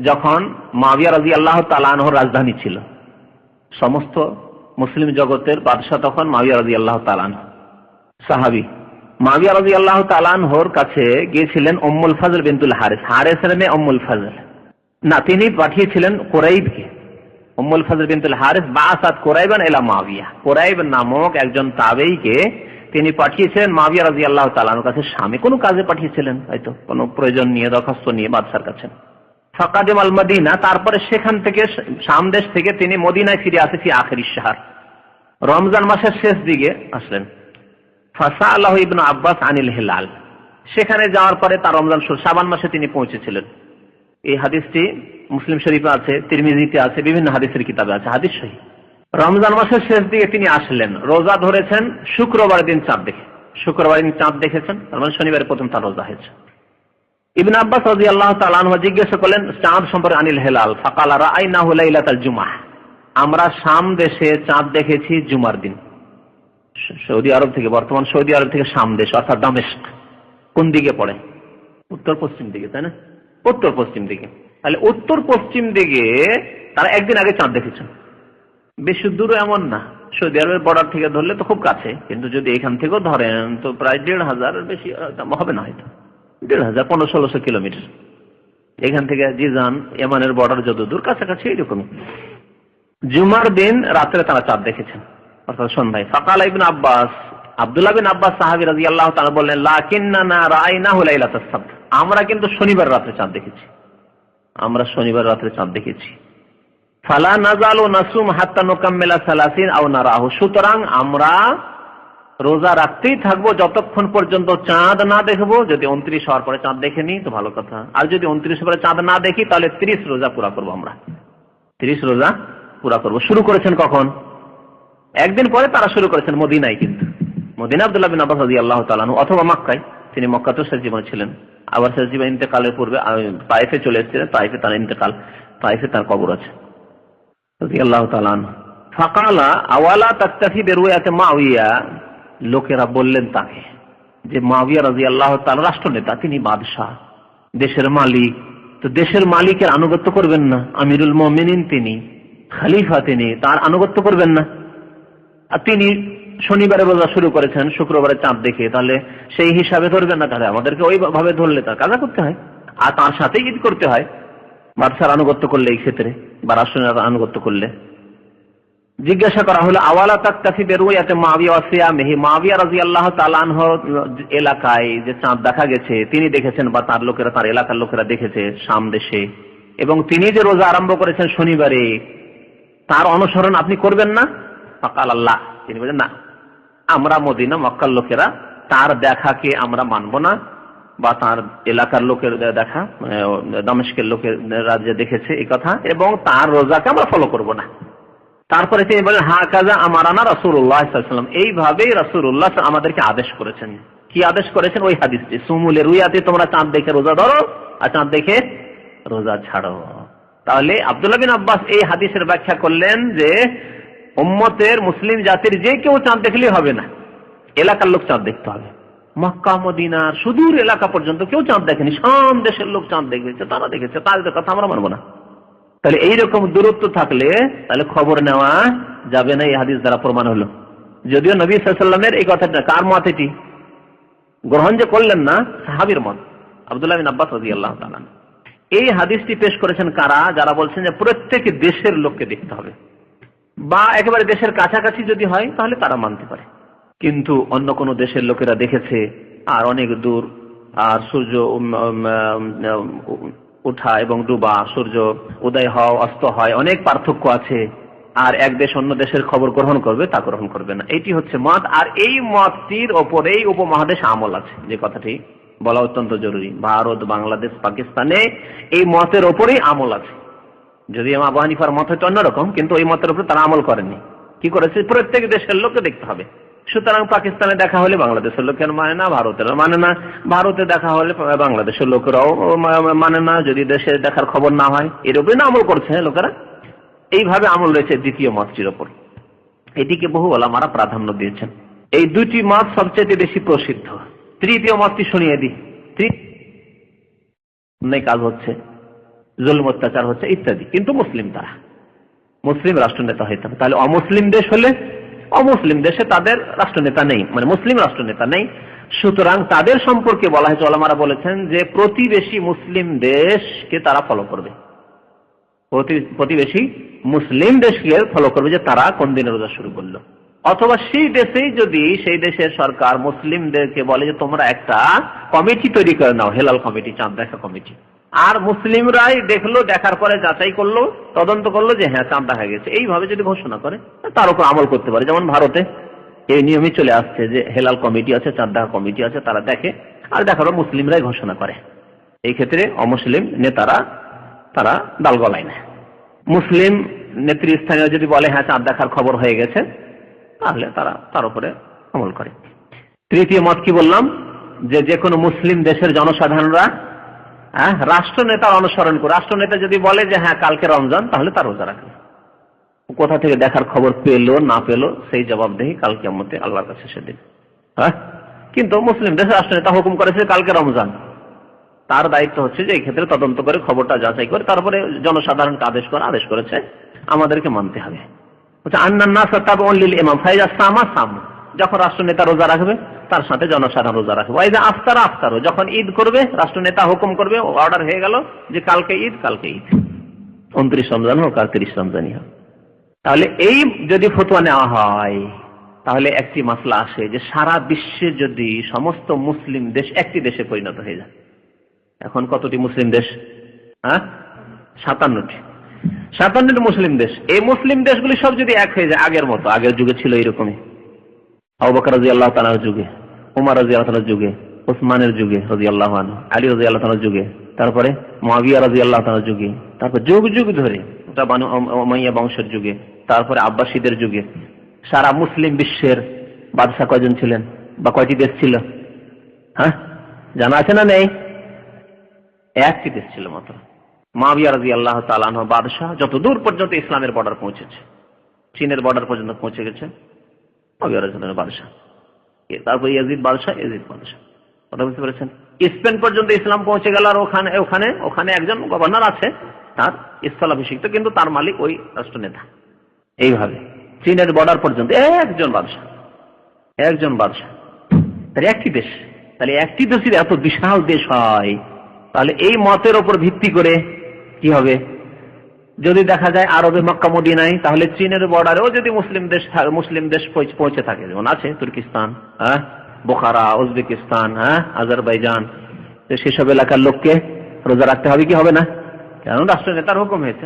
যখন মুআবিয়া রাদিয়াল্লাহু তাআলা আনহুর রাজধানী ছিল, সমস্ত মুসলিম জগতের বাদশা তখন মুআবিয়া রাদিয়াল্লাহু তাআলা আনহু, সাহাবী। মুআবিয়া রাদিয়াল্লাহু তাআলা আনহুর কাছে গিয়েছিলেন উম্মুল ফাজল বিনতুল হারিস, হারিসের মেয়ে উম্মুল ফাজল না, তিনি পাঠিয়েছিলেন কুরাইবকে। উম্মুল ফাজল বিনতুল হারিস বাআসাত কুরাইবান ইলা মুআবিয়া, কুরাইব নামক একজন তাবেঈকে তিনি পাঠিয়েছিলেন মুআবিয়া রাদিয়াল্লাহু তাআলা আনহুর কাছে, শামে কোনো কাজে পাঠিয়েছিলেন, হয়তো কোনো প্রয়োজন নিয়ে, দরখাস্ত নিয়ে বাদশার কাছে। ফাকাদিম আল মদিনা, তারপরে সেখান থেকে শাম দেশ থেকে তিনি মদিনায় ফিরে আসে ফি আখিরিশ শাহর, রমজান মাসের শেষ দিকে আসলেন। ফাসাআলাহু ইবনু আব্বাস আনিল হিলাল, সেখানে যাওয়ার পরে তার রমজান শাবান মাসে তিনি পৌঁছেছিলেন। এই হাদিসটি মুসলিম শরীফে আছে, তিরমিজিতে আছে, বিভিন্ন হাদিসের কিতাবে আছে, হাদিস সহিহ। রমজান মাসের শেষ দিকে তিনি আসলেন, রোজা ধরেছেন শুক্রবার দিন চাঁদ দেখে, শুক্রবার দিন চাঁদ দেখেছেন, তার মানে শনিবারে প্রথম তার রোজা হয়েছে। ইবনে আব্বাস রাদিয়াল্লাহু তাআলা আনহু জিজ্ঞাসা করলেন চাঁদ সম্পর্কে, আনিল হিলাল, ফাকালা রাআইনাহু লাইলাতাল জুমআহ, আমরা শাম দেশে চাঁদ দেখেছি জুমার দিন। সৌদি আরব থেকে, বর্তমান সৌদি আরব থেকে শাম দেশ অর্থাৎ দামেস্ক কোন দিকে পড়ে? উত্তর পশ্চিম দিকে, তাই না? উত্তর পশ্চিম দিকে। তাহলে উত্তর পশ্চিম দিকে তারা একদিন আগে চাঁদ দেখেছেন, বেশি দূর এমন না, সৌদি আরবের বর্ডার থেকে ধরলে তো খুব কাছে, কিন্তু যদি এখান থেকেও ধরেন তো প্রায় 1,500 বেশি হবে না, হয়তো 1,500 1500-1600 কিলোমিটার এখান থেকে জিজান ইয়ামানের বর্ডার যত দূর, কাছাকাছি এরকমই। জুমার দিন রাত্রে তারা চাঁদ দেখেছেন, অর্থাৎ সন্ধ্যায়। ফাকালা ইবনে আব্বাস, আব্দুল্লাহ বিন আব্বাস সাহাবী রাদিয়াল্লাহু তাআলা বললেন, লাকিন্নানা রাআইনাহু লাইলাতাস সাbt, আমরা কিন্তু শনিবার রাতে চাঁদ দেখেছি, আমরা শনিবার রাতে চাঁদ দেখেছি। ফালা নাযালু নাসুম হাত্তা নুকাম্মিলা 30 আও নারাহু, সুতরাং আমরা রোজা রাখতেই থাকবো যতক্ষণ পর্যন্ত চাঁদ না দেখবো। যদি 29 হওয়ার পরে চাঁদ দেখে নি তো ভালো কথা, আর যদি 29 পরে চাঁদ না দেখি তাহলে 30 রোজা পুরা করবো, আমরা 30 রোজা পুরা করবো। শুরু করেছেন কখন? একদিন পরে তারা শুরু করেছেন মদিনায়, কিন্তু মদিনা আব্দুল্লাহ বিন আব্বাস রাদিয়াল্লাহু তাআলা আনহু, অথবা মক্কায়, তিনি মক্কাতেও শেষ জীবনে ছিলেন, আবার শেষ জীবন ইন্তেকালের পূর্বে তায়েফে চলে এসেছিলেন, তায়েফে তার ইন্তেকাল, তায়েফে তার কবর আছে রাদিয়াল্লাহু তাআলা আনহু। ফাকালা আওয়ালা তাকতাফি বিরুয়াতে মুআবিয়া, লোকেরা বললেন তাকে যে মুআবিয়া রাদিয়াল্লাহু তাআলা রাষ্ট্রনেতা, তিনি বাদশাহ, দেশের মালিক, তো দেশের মালিকের আনুগত্য করবেন না? আমিরুল মুমিনিন তিনি, খলিফা তিনি, তার আনুগত্য করবেন না? আর তিনি শনিবারে রোজা শুরু করেছেন শুক্রবারে চাঁদ দেখে, তাহলে সেই হিসাবে ধরবেন না, তাহলে আমাদেরকে ওইভাবে ধরলে তার কাজা করতে হয়, আর তার সাথে ঈদ করতে হয় বাদশার আনুগত্য করলে, এই ক্ষেত্রে বা রাষ্ট্রের আনুগত্য করলে। জিজ্ঞাসা করা হলো আওয়ালা তাকতাফি বিরুয়াতে মুআবিয়া ওয়া সিয়ামিহি, মুআবিয়া রাদিয়াল্লাহু তাআলা আনহু এলাকায় যে চাঁদ দেখা গেছে, তিনি দেখেছেন বা তার লোকেরা, তার এলাকার লোকেরা দেখেছে শাম দেশে, এবং তিনি যে রোজা আরম্ভ করেছেন শনিবারে, তার অনুসরণ আপনি করবেন না? ফাকাল আল্লাহ, তিনি বলেন না, আমরা মদিনা মক্কার লোকেরা তার দেখাকে আমরা মানব না, বা তার এলাকার লোকের দেখা, দামেস্কের লোকের রাজ্যে দেখেছে এই কথা, এবং তার রোজাকে আমরা ফলো করব না। তারপরে তিনি বলেন হাকাযা আমারানা রাসূলুল্লাহ সাল্লাল্লাহু আলাইহি ওয়াসাল্লাম, এইভাবেই রাসূলুল্লাহ আমাদেরকে আদেশ করেছেন। কি আদেশ করেছেন? ওই হাদিসটি, সুমুলে রুয়াতে, তোমরা চাঁদ দেখে রোজা ধরো আর চাঁদ দেখে রোজা ছাড়ো। তাহলে আব্দুল্লাহ বিন আব্বাস এই হাদিসের ব্যাখ্যা করলেন যে উম্মতের মুসলিম জাতির যে কেউ চাঁদ দেখলেই হবে না, এলাকার লোক চাঁদ দেখতে হবে। মক্কা মদিনার সুদূর এলাকা পর্যন্ত কেউ চাঁদ দেখেনি, শাম দেশের লোক চাঁদ দেখেছে, তারা দেখেছে, তাদের কথা আমরা মানবো না। তাহলে এইরকম দূরত্ব থাকলে তাহলে খবর নেওয়া যাবে না, এই হাদিস দ্বারা প্রমাণ হলো। যদিও নবী সাল্লাল্লাহু আলাইহি ওয়াসাল্লামের এই কথাটা কার মত, এটি গ্রহণ যে করলেন না, সাহাবীর মত, আব্দুল্লাহ বিন আব্বাস রাদিয়াল্লাহু তাআলা। এই হাদিসটি পেশ করেছেন কারা? যারা বলছেন যে প্রত্যেক দেশের লোককে দেখতে হবে, বা একেবারে দেশের কাছাকাছি যদি হয় তাহলে তারা মানতে পারে। কিন্তু অন্য কোন দেশের লোকেরা দেখেছে আর অনেক দূর, আর সূর্য ওঠা এবং ডুবা, সূর্য উদয় হওয়া অস্ত হয়, অনেক পার্থক্য আছে, আর এক দেশ অন্য দেশের খবর গ্রহণ করবে, তা গ্রহণ করবে না। এটি হচ্ছে মত, আর এই মতটির ওপরেই উপমহাদেশ আমল আছে, যে কথাটি বলা অত্যন্ত জরুরি। ভারত, বাংলাদেশ, পাকিস্তানে এই মতের ওপরেই আমল আছে। যদি আবু হানিফার মত হয়তো অন্যরকম, কিন্তু ওই মতের উপরে তারা আমল করেনি। কি করেছে? প্রত্যেক দেশের লোককে দেখতে হবে। সুতরাং পাকিস্তানে দেখা হলে বাংলাদেশের লোকের মানে না, ভারতের মানে না, ভারতে দেখা হলে বাংলাদেশের লোকেরাও মানে না, যদি দেশে দেখার খবর না হয়। এর উপরে না আমল করছে লোকেরা, এইভাবে আমল রয়েছে দ্বিতীয় মতটির ওপর। এটিকে বহু ওলামারা প্রাধান্য দিয়েছেন। এই দুটি মত সবচেয়ে বেশি প্রসিদ্ধ। তৃতীয় মতটি শুনিয়ে দিই। কাজ হচ্ছে, জুলম অত্যাচার হচ্ছে ইত্যাদি, কিন্তু মুসলিম, তারা মুসলিম রাষ্ট্রনেতা হইতে হবে। তাহলে অমুসলিম দেশ হলে, অমুসলিম দেশে তাদের রাষ্ট্রনেতা নেই, মানে মুসলিম রাষ্ট্রনেতা নেই। সুতরাং তাদের সম্পর্কে বলা হয়েছে, ওলামারা বলেছেন যে প্রতিবেশী মুসলিম দেশকে তারা ফলো করবে, প্রতিবেশী মুসলিম দেশকে ফলো করবে যে তারা কোন দিনে রোজা শুরু করলো। অথবা সেই দেশেই যদি সেই দেশের সরকার মুসলিমদেরকে বলে যে তোমরা একটা কমিটি তৈরি করে নাও, হেলাল কমিটি, চাঁদ দেখা কমিটি, আর মুসলিমরাই দেখলো, দেখার পরে যাচাই করলো, তদন্ত করলো যে হ্যাঁ চাঁদ দেখা গেছে, এইভাবে যদি ঘোষণা করে তার উপর আমল করতে পারে। যেমন ভারতে এই নিয়মই চলে আসছে যে হেলাল কমিটি আছে, চাঁদ দেখা কমিটি আছে, তারা দেখে, আর দেখার পর মুসলিমরাই ঘোষণা করে। এই ক্ষেত্রে অমুসলিম নেতারা তারা দাল গলায় না। মুসলিম নেতৃস্থানীয় যদি বলে হ্যাঁ চাঁদ দেখার খবর হয়ে গেছে, তাহলে তারা তার উপরে আমল করে। তৃতীয় মত কি বললাম? যে কোনো মুসলিম দেশের জনসাধারণরা রাষ্ট্রনেতার অনুসরণ করে, রাষ্ট্রনেতা যদি বলে যে হ্যাঁ কালকে রমজান, তাহলে তার রোজা রাখবে। কোথা থেকে দেখার খবর পেলো না পেলো সেই জবাবদেহি কাল কিয়ামতে আল্লাহর কাছে সেদিন। কিন্তু মুসলিম দেশের রাষ্ট্রনেতা হুকুম করেছে কালকে রমজান, তার দায়িত্ব হচ্ছে যে এই ক্ষেত্রে তদন্ত করে খবরটা যাচাই করে তারপরে জনসাধারণকে আদেশ করেছে, আমাদেরকে মানতে হবে। যখন রাষ্ট্রনেতা রোজা রাখবে তার সাথে জনসাধারণ রোজা রাখবে। আফতারও যখন ঈদ করবে, রাষ্ট্রনেতা হুকুম করবে, অর্ডার হয়ে গেল যে কালকে ঈদ, 29 রমজান হোক আর 30 রমজানই হোক। তাহলে এই যদি ফতোয়া নেওয়া হয়, তাহলে একটি মাসলা আসে যে সারা বিশ্বে যদি সমস্ত মুসলিম দেশ একটি দেশে পরিণত হয়ে যায়। এখন কতটি মুসলিম দেশ? 57টি মুসলিম দেশ। এই মুসলিম দেশগুলি সব যদি এক হয়ে যায়, আগের মতো, আগের যুগে ছিল এরকমই, আবু বকর রাদিয়াল্লাহু তাআলার যুগে, ওমর রাদিয়াল্লাহু তাআলার যুগে, ওসমানের যুগে রাদিয়াল্লাহু আনহু, আলী রাদিয়াল্লাহু তাআলার যুগে, তারপরে মুআবিয়া রাদিয়াল্লাহু তাআলার যুগে, তারপর যুগ যুগ ধরে ওটা বানু উমাইয়া বংশের যুগে, তারপরে আব্বাসীদের যুগে সারা মুসলিম বিশ্বের বাদশা কয়জন ছিলেন বা কয়টি দেশ ছিল? জানা আছে না নেই? একটি দেশ ছিল মাত্র। মুআবিয়া রাদিয়াল্লাহু তাআলা আনহু বাদশা, যত দূর পর্যন্ত ইসলামের বর্ডার পৌঁছেছে, চীনের বর্ডার পর্যন্ত পৌঁছে গেছে মুআবিয়া রাদিয়াল্লাহু তাআলা বাদশা। তারপর ইয়াজিদ বাদশা, কথা বুঝতে পেরেছেন? স্পেন পর্যন্ত ইসলাম পৌঁছে গেল, আর ওখানে একজন গভর্নর আছে, তার স্থলাভিষিক্ত, কিন্তু তার মালিক ওই রাষ্ট্রনেতা। এইভাবে চীনের বর্ডার পর্যন্ত একজন বাদশা। তাহলে একটি দেশ, তাহলে একটি দেশের এত বিশাল দেশ হয়, তাহলে এই মতের ওপর ভিত্তি করে কি হবে? যদি দেখা যায় আরবে মক্কা মদিনায়, তাহলে চীনের বর্ডারেও যদি মুসলিম দেশ পৌঁছে থাকে, যেমন আছে তুর্কিস্তান, বোখারা, উজবেকিস্তান, আজারবাইজান, সেসব এলাকার লোককে রোজা রাখতে হবে কি হবে না? কারণ রাষ্ট্রনেতার হুকুম হয়েছে,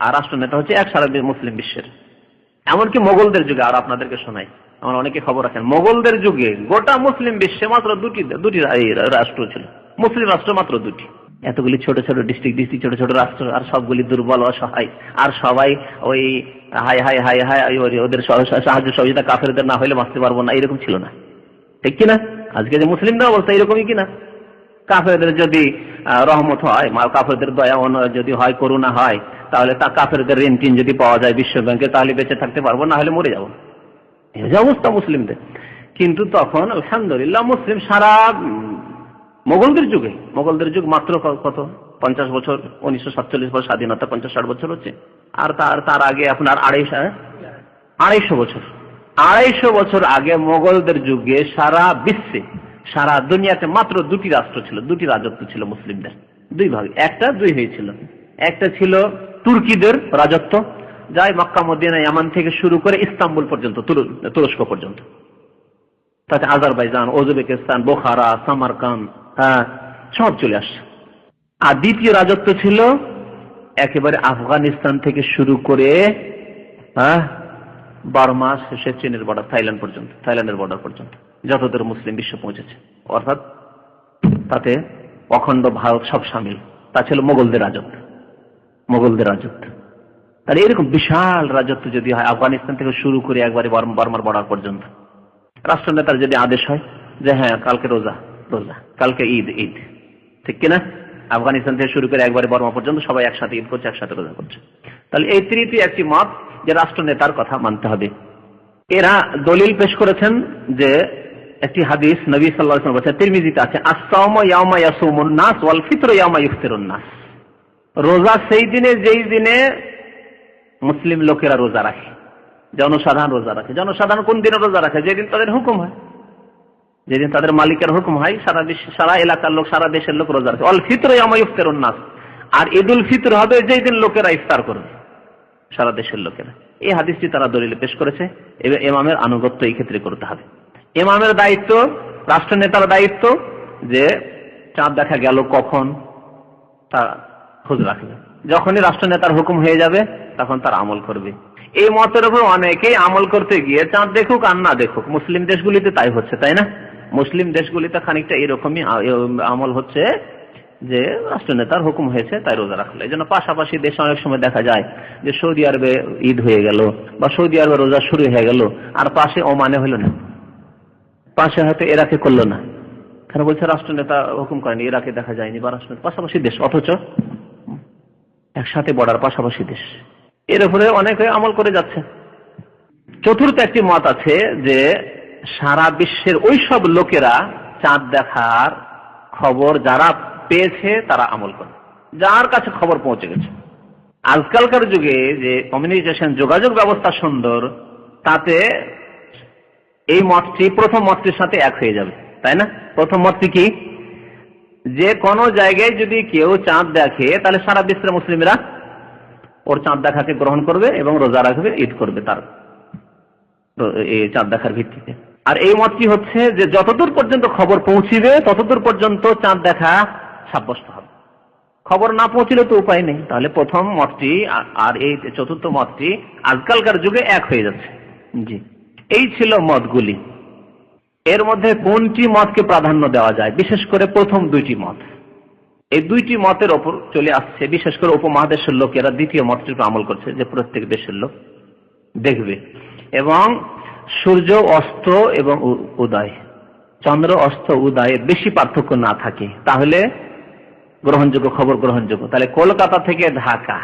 আর রাষ্ট্রনেতা হচ্ছে এক সারা মুসলিম বিশ্বের। এমনকি মোগলদের যুগে, আর আপনাদেরকে শোনাই, আমার অনেকে খবর রাখেন, মোগলদের যুগে গোটা মুসলিম বিশ্বে মাত্র দুটি রাষ্ট্র ছিল, মুসলিম রাষ্ট্র মাত্র দুটি। এতগুলি ছোট ছোট ডিস্ট্রিক্ট ছোট ছোট রাষ্ট্র, আর সবগুলি দুর্বল অসহায়, আর সবাই ওই ওদের সাহায্য সহযোগিতা কাফেরদের না হলে বাঁচতে পারবো না, এরকম ছিল না, ঠিক কিনা? আজকে যে মুসলিমদের অবস্থা এরকমই কিনা? কাফেরদের যদি রহমত হয়, কাফেরদের দয়া যদি হয়, করুণা হয়, তাহলে তা কাফেরদের ঋণ টিন যদি পাওয়া যায় বিশ্ব ব্যাংকে, তাহলে বেঁচে থাকতে পারবো, না হলে মরে যাবো, এই যে অবস্থা মুসলিমদের। কিন্তু তখন আলহামদুলিল্লাহ মুসলিম সারা মোগলদের যুগ মাত্র কত 50 বছর, 1947 পর স্বাধীনতা, 50-60 বছর হচ্ছে। আর তার আগে আপনার 250 বছর আগে মোগলদের যুগে সারা বিশ্বে, সারা দুনিয়াতে মাত্র দুটি রাষ্ট্র ছিল, দুটি রাজত্ব ছিল মুসলিমদের, দুই ভাগ, দুই হয়েছিল। একটা ছিল তুর্কিদের রাজত্ব, যাই মক্কা মদিনা ইয়ামান থেকে শুরু করে ইস্তাম্বুল পর্যন্ত, তুরস্ক পর্যন্ত, তাতে আজারবাইজান, উজবেকিস্তান, বোখারা, সামারকান্দ, সব চলে আসছে। আর দ্বিতীয় রাজত্ব ছিল একেবারে আফগানিস্তান থেকে শুরু করে বার্মা, শেষে চীনের বর্ডার, থাইল্যান্ডের বর্ডার পর্যন্ত, যতদূর মুসলিম বিশ্ব পৌঁছেছে, অর্থাৎ তাতে অখণ্ড ভারত সব সামিল। তা ছিল মোগলদের রাজত্ব। তাহলে এরকম বিশাল রাজত্ব যদি হয়, আফগানিস্তান থেকে শুরু করে একবারে বার্মার বর্ডার পর্যন্ত, রাষ্ট্রনেতার যদি আদেশ হয় যে হ্যাঁ কালকে রোজা, কালকে ঈদ, ঠিক কিনা? আফগানিস্তান থেকে শুরু করে একবারে বর্মা পর্যন্ত সবাই একসাথে ঈদ করছে, একসাথে রোজা করছে। তাহলে এই তৃতীয় একটি মত যে রাষ্ট্রনেতার কথা মানতে হবে। এরা দলিল পেশ করেছেন যে একটি হাদিস নবী সাল্লাল্লাহু আলাইহি ওয়াসাল্লাম বলেছেন, তিরমিজিতে আছে, আস-সাওমু ইয়াওমা ইয়াসুমুন নাস ওয়াল ফিতরু ইয়াওমা ইফতিরুন নাস। রোজা সেই দিনে যেই দিনে মুসলিম লোকেরা রোজা রাখে, জনসাধারণ রোজা রাখে। জনসাধারণ কোন দিনে রোজা রাখে? যেদিন তাদের হুকুম হয়, যেদিন তাদের মালিকের হুকুম হয়, সারা এলাকার লোক, সারা দেশের লোক রোজা রাখে। ওয়াল ফিতরু ইয়াওমা ইফতিরুন নাস, আর ঈদুল ফিতর হবে যেই দিন লোকেরা ইফতার করবে, সারা দেশের লোকেরা। এই হাদিসটি তারা দলিলে পেশ করেছে। এবার ইমামের আনুগত্য এই ক্ষেত্রে করতে হবে। ইমামের দায়িত্ব, রাষ্ট্রনেতার দায়িত্ব যে চাঁদ দেখা গেল কখন তা খোঁজ রাখবে। যখনই রাষ্ট্রনেতার হুকুম হয়ে যাবে তখন তার আমল করবে। এই মতের উপর অনেকেই আমল করতে গিয়ে চাঁদ দেখুক আর না দেখুক, মুসলিম দেশগুলিতে তাই হচ্ছে, তাই না? মুসলিম দেশগুলিতে খানিকটা এরকমই আমল হচ্ছে যে রাষ্ট্রনেতার হুকুম হয়েছে তাই রোজা রাখলো। এই জন্য পাশাপাশি দেশে অনেক সময় দেখা যায় যে সৌদি আরবে ঈদ হয়ে গেল বা সৌদি আরবে রোজা শুরু হয়ে গেল, আর পাশে ওমানে হলো না, পাশে হয়তো ইরাকে করলো না, কেন? বলছে রাষ্ট্রনেতা হুকুম করেনি, ইরাকে দেখা যায়নি, বা রাষ্ট্রনেতা পাশাপাশি দেশ, অথচ একসাথে বর্ডার, পাশাপাশি দেশ। এর উপরে অনেকে আমল করে যাচ্ছে। চতুর্থ একটি মত আছে যে সারা বিশ্বের ওই সব লোকেরা চাঁদ দেখার খবর যারা পেয়েছে তারা আমল করে, যার কাছে খবর পৌঁছে গেছে। আজকালকার যুগে যে কমিউনিকেশন, যোগাযোগ ব্যবস্থা সুন্দর, তাতে এই মতটি প্রথম মতটির সাথে এক হয়ে যাবে, তাই না? প্রথম মতটি কি? যে কোনো জায়গায় যদি কেউ চাঁদ দেখে তাহলে সারা বিশ্বের মুসলিমরা ওর চাঁদ দেখাকে গ্রহণ করবে এবং রোজা রাখবে, ঈদ করবে তার এই চাঁদ দেখার ভিত্তিতে। আর এই মতটি হচ্ছে যে যতদূর পর্যন্ত খবর পৌঁছিবে ততদূর পর্যন্ত চাঁদ দেখা সাব্যস্ত হবে। খবর না পৌঁছলে তো উপায় নেই। তাহলে প্রথম মতটি আর এই চতুর্থ মতটি আজকালকার যুগে এক হয়ে যাচ্ছে। জি, এই ছিল মতগুলি। এর মধ্যে কোনটি মতকে প্রাধান্য দেওয়া যায়? বিশেষ করে প্রথম দুইটি মত, এই দুইটি মতের ওপর চলে আসছে। বিশেষ করে উপমহাদেশের লোকেরা দ্বিতীয় মতটির উপর আমল করছে যে প্রত্যেক দেশের লোক দেখবে, এবং সূর্য অস্ত এবং উদয়, চন্দ্র অস্ত উদয়ে বেশি পার্থক্য না থাকে তাহলে গ্রহণযোগ্য, খবর গ্রহণযোগ্য। তাহলে কলকাতা থেকে ঢাকা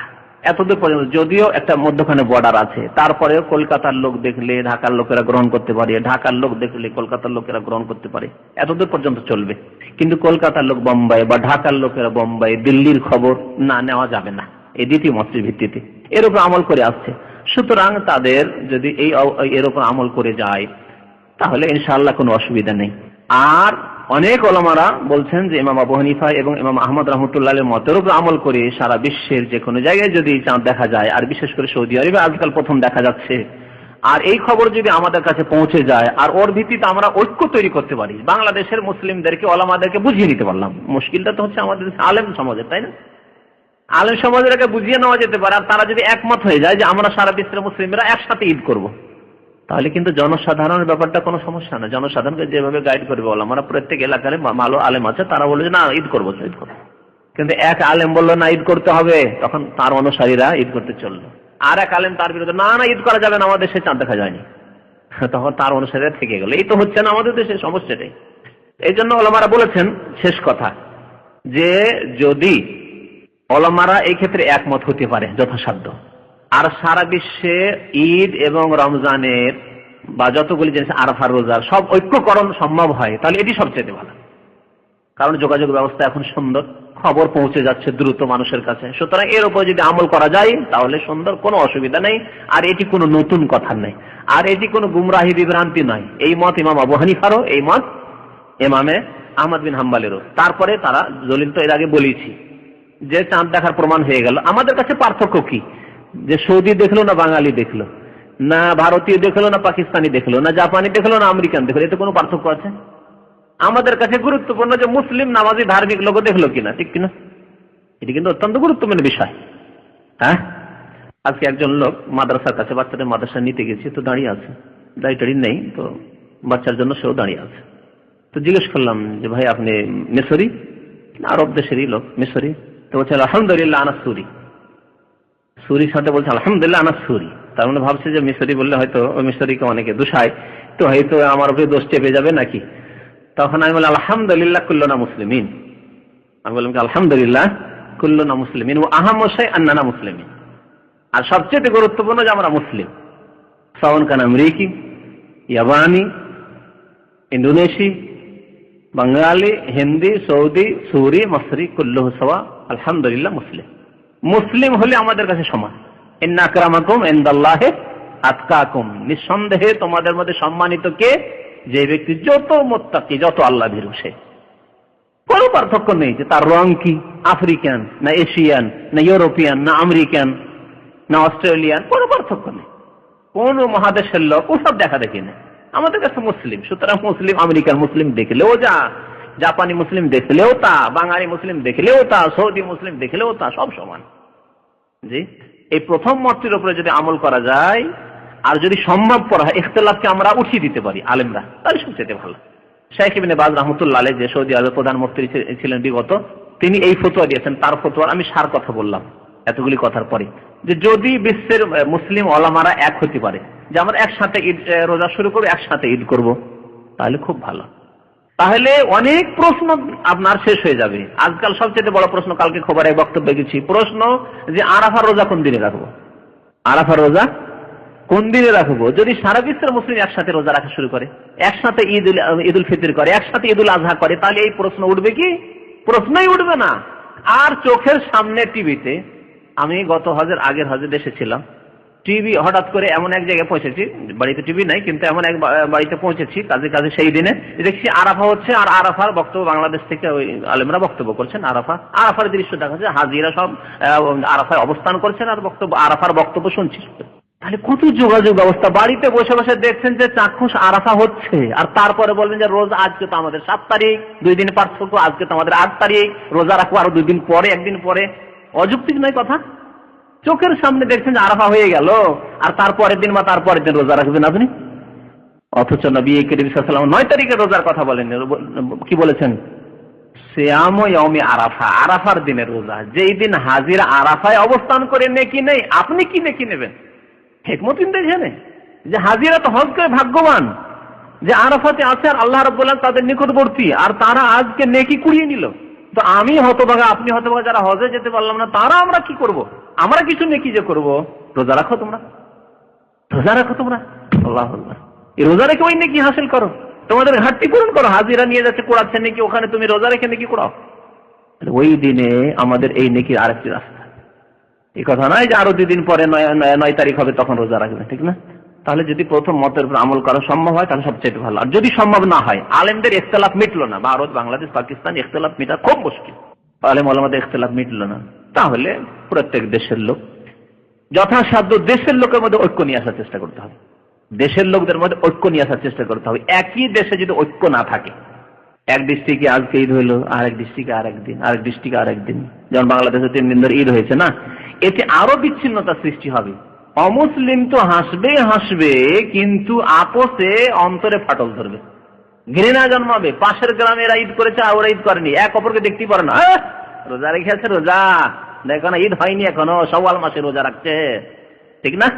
এতদূর পর্যন্ত, যদিও একটা মধ্যখানে বর্ডার আছে, তারপরেও কলকাতার লোক দেখলে ঢাকার লোকেরা গ্রহণ করতে পারে, ঢাকার লোক দেখলে কলকাতার লোকেরা গ্রহণ করতে পারে, এতদূর পর্যন্ত চলবে। কিন্তু কলকাতার লোক বোম্বাই বা ঢাকার লোকেরা বোম্বাই, দিল্লির খবর না নেওয়া যাবে না, এই দ্বিতীয় মতের ভিত্তিতে। এর উপর আমল করে আসছে। সুতরাং তাদের যদি এরকম আমল করে যায় তাহলে ইনশাআল্লাহ কোনো অসুবিধা নেই। আর অনেক ওলামারা বলছেন যে ইমাম আবু হানিফা এবং ইমাম আহমদ রাহমাতুল্লাহির মতের উপর আমল করে সারা বিশ্বের যে কোনো জায়গায় যদি চাঁদ দেখা যায়, আর বিশেষ করে সৌদি আরবে আজকাল প্রথম দেখা যাচ্ছে, আর এই খবর যদি আমাদের কাছে পৌঁছে যায় আর ওর ভিত্তিতে আমরা ঐক্য তৈরি করতে পারি, বাংলাদেশের মুসলিমদেরকে, ওলামাদেরকে বুঝিয়ে নিতে পারলাম। মুশকিলটা তো হচ্ছে আমাদের আলেম সমাজের, তাই না? আলেম সমাজেরকে বুঝিয়ে নেওয়া যেতে পারে, আর তারা যদি একমত হয়ে যায় যে আমরা সারা বিশ্বের মুসলিমরা একসাথে ঈদ করব, তাহলে কিন্তু জনসাধারণের ব্যাপারটা কোনো সমস্যা না। জনসাধারণকে যেভাবে গাইড করবে ওলামারা, প্রত্যেক এলাকার ভালো আলেম আছে, তারা বলে যে না ঈদ করবো, ঈদ করবো। কিন্তু এক আলেম বললো না ঈদ করতে হবে, তখন তার অনুসারীরা ঈদ করতে চললো। আর এক আলেম তার বিরুদ্ধে না ঈদ করা যাবে না, আমাদের দেশে চাঁদ দেখা যায়নি, তখন তার অনুসারীরা থেকে গেল। এই তো হচ্ছে না আমাদের দেশের সমস্যাটাই। এই জন্য ওলামারা বলেছেন শেষ কথা যে যদি ওলামারা এই ক্ষেত্রে একমত হতে পারে যথাসাধ্য, আর সারা বিশ্বে ঈদ এবং রমজানের বা যতগুলি জিনিস আরাফার রোজার সব ঐক্যকরণ সম্ভব হয়, তাহলে এটি সবচেয়ে ভালো। কারণ যোগাযোগ ব্যবস্থা এখন সুন্দর, খবর পৌঁছে যাচ্ছে দ্রুত মানুষের কাছে। সুতরাং এর উপর যদি আমল করা যায় তাহলে সুন্দর, কোনো অসুবিধা নেই। আর এটি কোনো নতুন কথা নেই, আর এটি কোনো গুমরাহি বিভ্রান্তি নয়। এই মত ইমাম আবু হানিফারও, এই মত ইমামে আহমদ বিন হাম্বলেরও। তারপরে তারা দলিল তো এর আগে বলেছি যে চাঁদ দেখার প্রমাণ হয়ে গেল। আমাদের কাছে পার্থক্য কি? যে সৌদি দেখলো না বাঙালি দেখলো, না ভারতীয় দেখলো না পাকিস্তানি দেখলো, না জাপানি দেখলো না আমেরিকান দেখলো, এতে কোনো পার্থক্য আছে? আমাদের কাছে গুরুত্বপূর্ণ যে মুসলিম নামাজি ধার্মিক লোক দেখলো কিনা, ঠিক কিনা? এটি কিন্তু অত্যন্ত গুরুত্বপূর্ণ বিষয়। হ্যাঁ, আজকে একজন লোক মাদ্রাসার কাছে বাচ্চাদের মাদ্রাসা নিতে গেছে, তো দাঁড়িয়ে আছে, দাড়ি টাড়ি নেই, তো বাচ্চার জন্য সেও দাঁড়িয়ে আছে। তো জিজ্ঞেস করলাম যে ভাই আপনি মিশরি না আরব দেশেরই লোক? মিশরি। তো বলছে আলহামদুলিল্লাহ আনা সুরি। সুরির সাথে বলছে আলহামদুলিল্লাহ আনা সুরি। তার মানে ভাবছে যে মিশরি বললে হয়তো ওই মিশরিকে অনেকে দোষায়, তো হয়তো আমার উপরে দোষ চেপে যাবে নাকি। তখন আমি বললাম আলহামদুলিল্লাহ কুল্লুনা মুসলিমিন। আমি বললাম আলহামদুলিল্লাহ কুল্লুনা মুসলিমিন ও আহাম শাই আন্নানা মুসলিমিন। আর সবচেয়ে গুরুত্বপূর্ণ যে আমরা মুসলিম, সাওয়ান কান আমেরিকি, ইয়াবানি, ইন্দোনেশি, বাঙালি, হিন্দি, সৌদি, সুরি, মসরি, কুল্লুহু সাওয়া, আলহামদুলিল্লাহ মুসলিম। মুসলিম হলে আমাদের কাছে সমান। ইন্না আকরামাকুম ইনদাল্লাহি আতকাকুম, নিঃসন্দেহে তোমাদের মধ্যে সম্মানিত কে? যে ব্যক্তি যত মুত্তাকি, যত আল্লাহ ভীরু সে। কোনো পার্থক্য নেই যে তার রং কি, আফ্রিকান না এশিয়ান না ইউরোপিয়ান না আমেরিকান না অস্ট্রেলিয়ান, কোনো পার্থক্য নেই। কোন মহাদেশের লোক ওসব দেখা দেখি না, আমাদের কাছে মুসলিম। সুতরাং মুসলিম, আমেরিকার মুসলিম দেখলেও যা, জাপানি মুসলিম দেখলেও তা, বাঙালি মুসলিম দেখলেও তা, সৌদি মুসলিম দেখলেও তা, সব সমান। জি, এই প্রথম মতটির উপরে যদি আমল করা যায়, আর যদি সম্ভবপর হয় ইখতিলাফকে আমরা উঠিয়ে দিতে পারি আলেমরা, তাহলে সবচেয়ে ভালো। শেখ ইবনে বাজ রাহমাতুল্লাহ আলাইহি, যে সৌদি আরবের প্রধান মুফতি ছিলেন বিগত, তিনি এই ফতোয়া দিয়েছেন। তার ফতোয়ার আমি সার কথা বললাম এতগুলি কথার পরে, যে যদি বিশ্বের মুসলিম ওলামারা এক হতে পারে যে আমরা একসাথে ঈদ রোজা শুরু করবো, একসাথে ঈদ করব, তাহলে খুব ভালো। তাহলে অনেক প্রশ্ন আপনার শেষ হয়ে যাবে। আজকাল সবচেয়ে বড় প্রশ্ন, কালকে খবরে বক্তব্য গেছি, প্রশ্ন যে আরাফার রোজা কোন দিনে রাখবো, আরাফার রোজা কোন দিনে রাখবো। যদি সারা বিশ্বের মুসলিম একসাথে রোজা রাখা শুরু করে, একসাথে ঈদুল ফিতর করে, একসাথে ঈদুল আজহা করে, তাহলে এই প্রশ্ন উঠবে কি? প্রশ্নই উঠবে না। আর চোখের সামনে টিভিতে, আমি গত হজের আগের হজে দেশে ছিলাম, টিভি হঠাৎ করে এমন এক জায়গায় পৌঁছেছি, বাড়িতে টিভি নাই কিন্তু এমন এক বাড়িতে পৌঁছেছি কাজে কাজে, সেই দিনে দেখছি আরাফা হচ্ছে, আর আরাফার বক্তব্য বাংলাদেশ থেকে ওই আলেমরা বক্তব্য করছেন। আরাফার দৃশ্য দেখা যাচ্ছে, হাজিরা সব আরাফায় অবস্থান করছেন আর আরাফার বক্তব্য শুনছি। তাহলে কত যোগাযোগ ব্যবস্থা! বাড়িতে বসে বসে দেখছেন যে চাক্ষুষ আরাফা হচ্ছে, আর তারপরে বলবেন যে রোজ আজকে তো আমাদের 7 তারিখ, 2 দিন পার্থক্য, আজকে তো আমাদের 8 তারিখ, রোজা রাখবো আরো 2 দিন পরে, 1 দিন পরে। অযৌক্তিক নয় কথা? চোখের সামনে দেখছেন যে আরাফা হয়ে গেল, আর তারপরের দিন বা তারপরের দিন রোজা রাখবেন আপনি। অথচ নবী করিম সাল্লাল্লাহু আলাইহি ওয়াসাল্লাম 9 তারিখে রোজার কথা বলেন। কি বলেছেন? সিয়ামু ইয়াউমি আরাফা, আরাফার দিনের রোজা। যেই দিন হাজিরা আরাফায় অবস্থান করে নেকি নেই, আপনি কি নেকি নেবেন? হিকমত দেখেন যে হাজিরা তো হজ করে ভাগ্যবান যে আরাফাতে আছে, আর আল্লাহ রাব্বুল আলামিন তাদের নিকটবর্তী, আর তারা আজকে নেকি কুড়িয়ে নিল। তো আমি হতভাগা, আপনি হতভাগা, যারা হজে যেতে পারলাম না, তারা আমরা কি করব? আমরা কিছু নেকি যে করব? রোজা রাখো তোমরা, রোজা রাখো তোমরা, আল্লাহ আল্লাহ, এই রোজা রেখে ওই নেকি হাসিল করো, তোমাদের ঘাটতি পূরণ করো। হাজিরা নিয়ে যাচ্ছে কোড়াচ্ছে নেকি, ওখানে তুমি রোজা রেখে নেকি কোড়াও। ওই দিনে আমাদের এই নেকির আরেকটি রাস্তা, এই কথা নয় যে আরো 2 দিন পরে 9 তারিখ হবে তখন রোজা রাখবে, ঠিক না? তাহলে যদি প্রথম মতের উপর আমল করা সম্ভব হয় তাহলে সবচেয়ে ভালো। আর যদি সম্ভব না হয়, আলেমদের ইখতিলাফ মিটলো না, ভারত, বাংলাদেশ, পাকিস্তান ইখতিলাফ মেটা খুব মুশকিল, আলেম ওলামাদের ইখতিলাফ মিটলো না, তাহলে প্রত্যেক দেশের লোক যথাসাধ্য দেশের লোকের মধ্যে ঐক্য নিয়ে আসার চেষ্টা করতে হবে। দেশের লোকদের মধ্যে ঐক্য নিয়ে আসার চেষ্টা করতে হবে। একই দেশে যদি ঐক্য না থাকে, এক ডিস্ট্রিক্টে আজকে ঈদ হইলো, আরেক ডিস্ট্রিক্টে আরেক দিন, আরেক ডিস্ট্রিক্টে আরেক দিন, যেমন বাংলাদেশে 3 দিন ধরে ঈদ হয়েছে না, এতে আরো বিচ্ছিন্নতা সৃষ্টি হবে। অমুসলিম তো হাসবে হাসবে, কিন্তু আপোষে অন্তরে ফাটল ধরবে, ঘৃণা জন্মাবে। পাশের গ্রামে এরা ঈদ করেছে আর ওরা ঈদ করেনি, এক অপরকে দেখতেই পারে না, রোজা রেখে আছে, রোজা দেখো না, ঈদ হয়নি এখনো, শাওয়াল মাসে রোজা রাখছে, ঠিক না?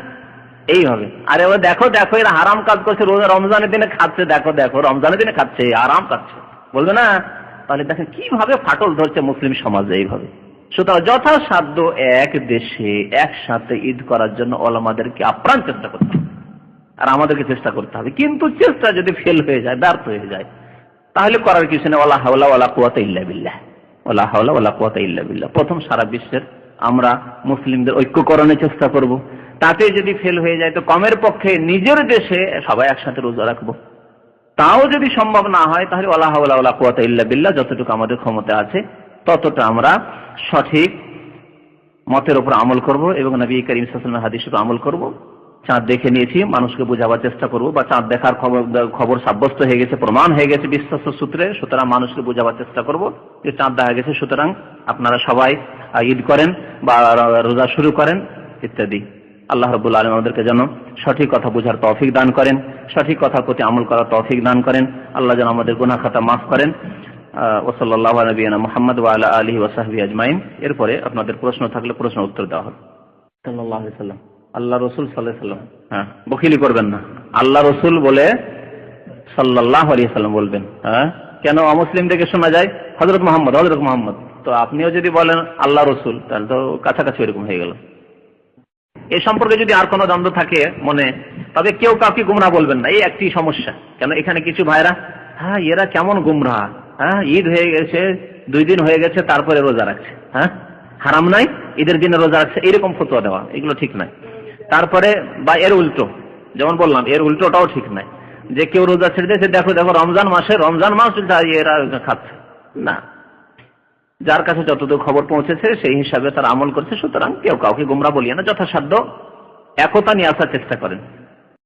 এইভাবে আরে ও দেখো দেখো এরা হারাম কাজ করছে, রোজা রমজানের দিনে খাচ্ছে, দেখো দেখো রমজানের দিনে খাচ্ছে, আরাম খাচ্ছে, বলবে না? তাহলে দেখেন কিভাবে ফাটল ধরছে মুসলিম সমাজে এইভাবে। সুতরাং যথাসাধ্য এক দেশে একসাথে ঈদ করার জন্য ওলামাদেরকে আপ্রাণ চেষ্টা করতে হবে, আর আমাদেরকে চেষ্টা করতে হবে। কিন্তু চেষ্টা যদি ফেল হয়ে যায়, ব্যর্থ হয়ে যায়, তাহলে করার কিছু নেই। ওয়ালা হাওলা ওয়ালা কুওয়াতা ইল্লা বিল্লাহ, ওয়ালা হাওলা ওয়ালা কুওয়াতা ইল্লা বিল্লাহ। প্রথম সারা বিশ্বের আমরা মুসলিমদের ঐক্যকরণের চেষ্টা করব। তাতে যদি ফেল হয়ে যায় তো কমের পক্ষে নিজের দেশে সবাই একসাথে রোজা রাখবো। তাও যদি সম্ভব না হয় তাহলে ওয়ালা হাওলা ওয়ালা কুওয়াতা ইল্লা বিল্লাহ, যতটুকু আমাদের ক্ষমতা আছে ততটা আমরা সঠিক মতের উপর আমল করব এবং নবী করিম সাল্লাল্লাহু আলাইহি ওয়াসাল্লামের হাদিসের উপর আমল করব। চাঁদ দেখে নিয়েছি, মানুষকে বোঝাবার চেষ্টা করব, বা চাঁদ দেখার খবর সাব্যস্ত হয়ে গেছে, প্রমাণ হয়ে গেছে বিশ্বস্ত সূত্রে, সুতরাং মানুষকে বোঝাবার চেষ্টা করব যে চাঁদ দেখা গেছে, সুতরাং আপনারা সবাই ঈদ করেন বা রোজা শুরু করেন ইত্যাদি। আল্লাহ রাব্বুল আলামিন আমাদেরকে যেন সঠিক কথা বোঝার তৌফিক দান করেন, সঠিক কথার প্রতি আমল করার তৌফিক দান করেন। আল্লাহ যেন আমাদের গুনাহ খাতা মাফ করেন। ওয়াসাল্লাল্লাহু আলা নবিয়িনা মুহাম্মদ ওয়া আলা আলিহি ওয়া সাহবিহি আজমাইন। এরপরে আপনাদের প্রশ্ন থাকলে প্রশ্ন উত্তর দেওয়া হবে। সাল্লাল্লাহু আলাইহি সাল্লাম, আল্লাহ রাসূল সাল্লাল্লাহু আলাইহি সাল্লাম, হ্যাঁ বখিলি করবেন না, আল্লাহ রাসূল বলে সাল্লাল্লাহু আলাইহি সাল্লাম বলবেন। হ্যাঁ, কেন অমুসলিম থেকে শোনা যায় হযরত মুহাম্মদ, হযরত মুহাম্মদ, তো আপনিও যদি বলেন আল্লাহ রাসূল তাহলে তো কাছাকাছি এরকম হয়ে গেল। এই সম্পর্কে যদি আর কোনো দ্বন্দ্ব থাকে মনে, তবে কেউ কাউকে গুমরাহ বলবেন না, এই একটি সমস্যা। কেন এখানে কিছু ভাইরা, হ্যাঁ এরা কেমন গুমরাহ, হ্যাঁ ঈদ হয়ে গেছে 2 দিন হয়ে গেছে তারপরে রোজা রাখছে, হ্যাঁ হারাম নাই ঈদের দিনে রোজা রাখছে, এরকম ফতোয়া দেওয়া, এগুলো ঠিক নাই। তারপরে বা এর উল্টো, যেমন বললাম এর উল্টোটাও ঠিক নাই, যে কেউ রোজা ছেড়ে দিয়েছে, দেখো দেখো রমজান মাসে, রমজান মাস এরা খাচ্ছে না। যার কাছে যতদূর খবর পৌঁছেছে সেই হিসাবে তারা আমল করছে, সুতরাং কেউ কাউকে গুমরাহ বলিয়ে না, যথাসাধ্য একতা নিয়ে আসার চেষ্টা করেন।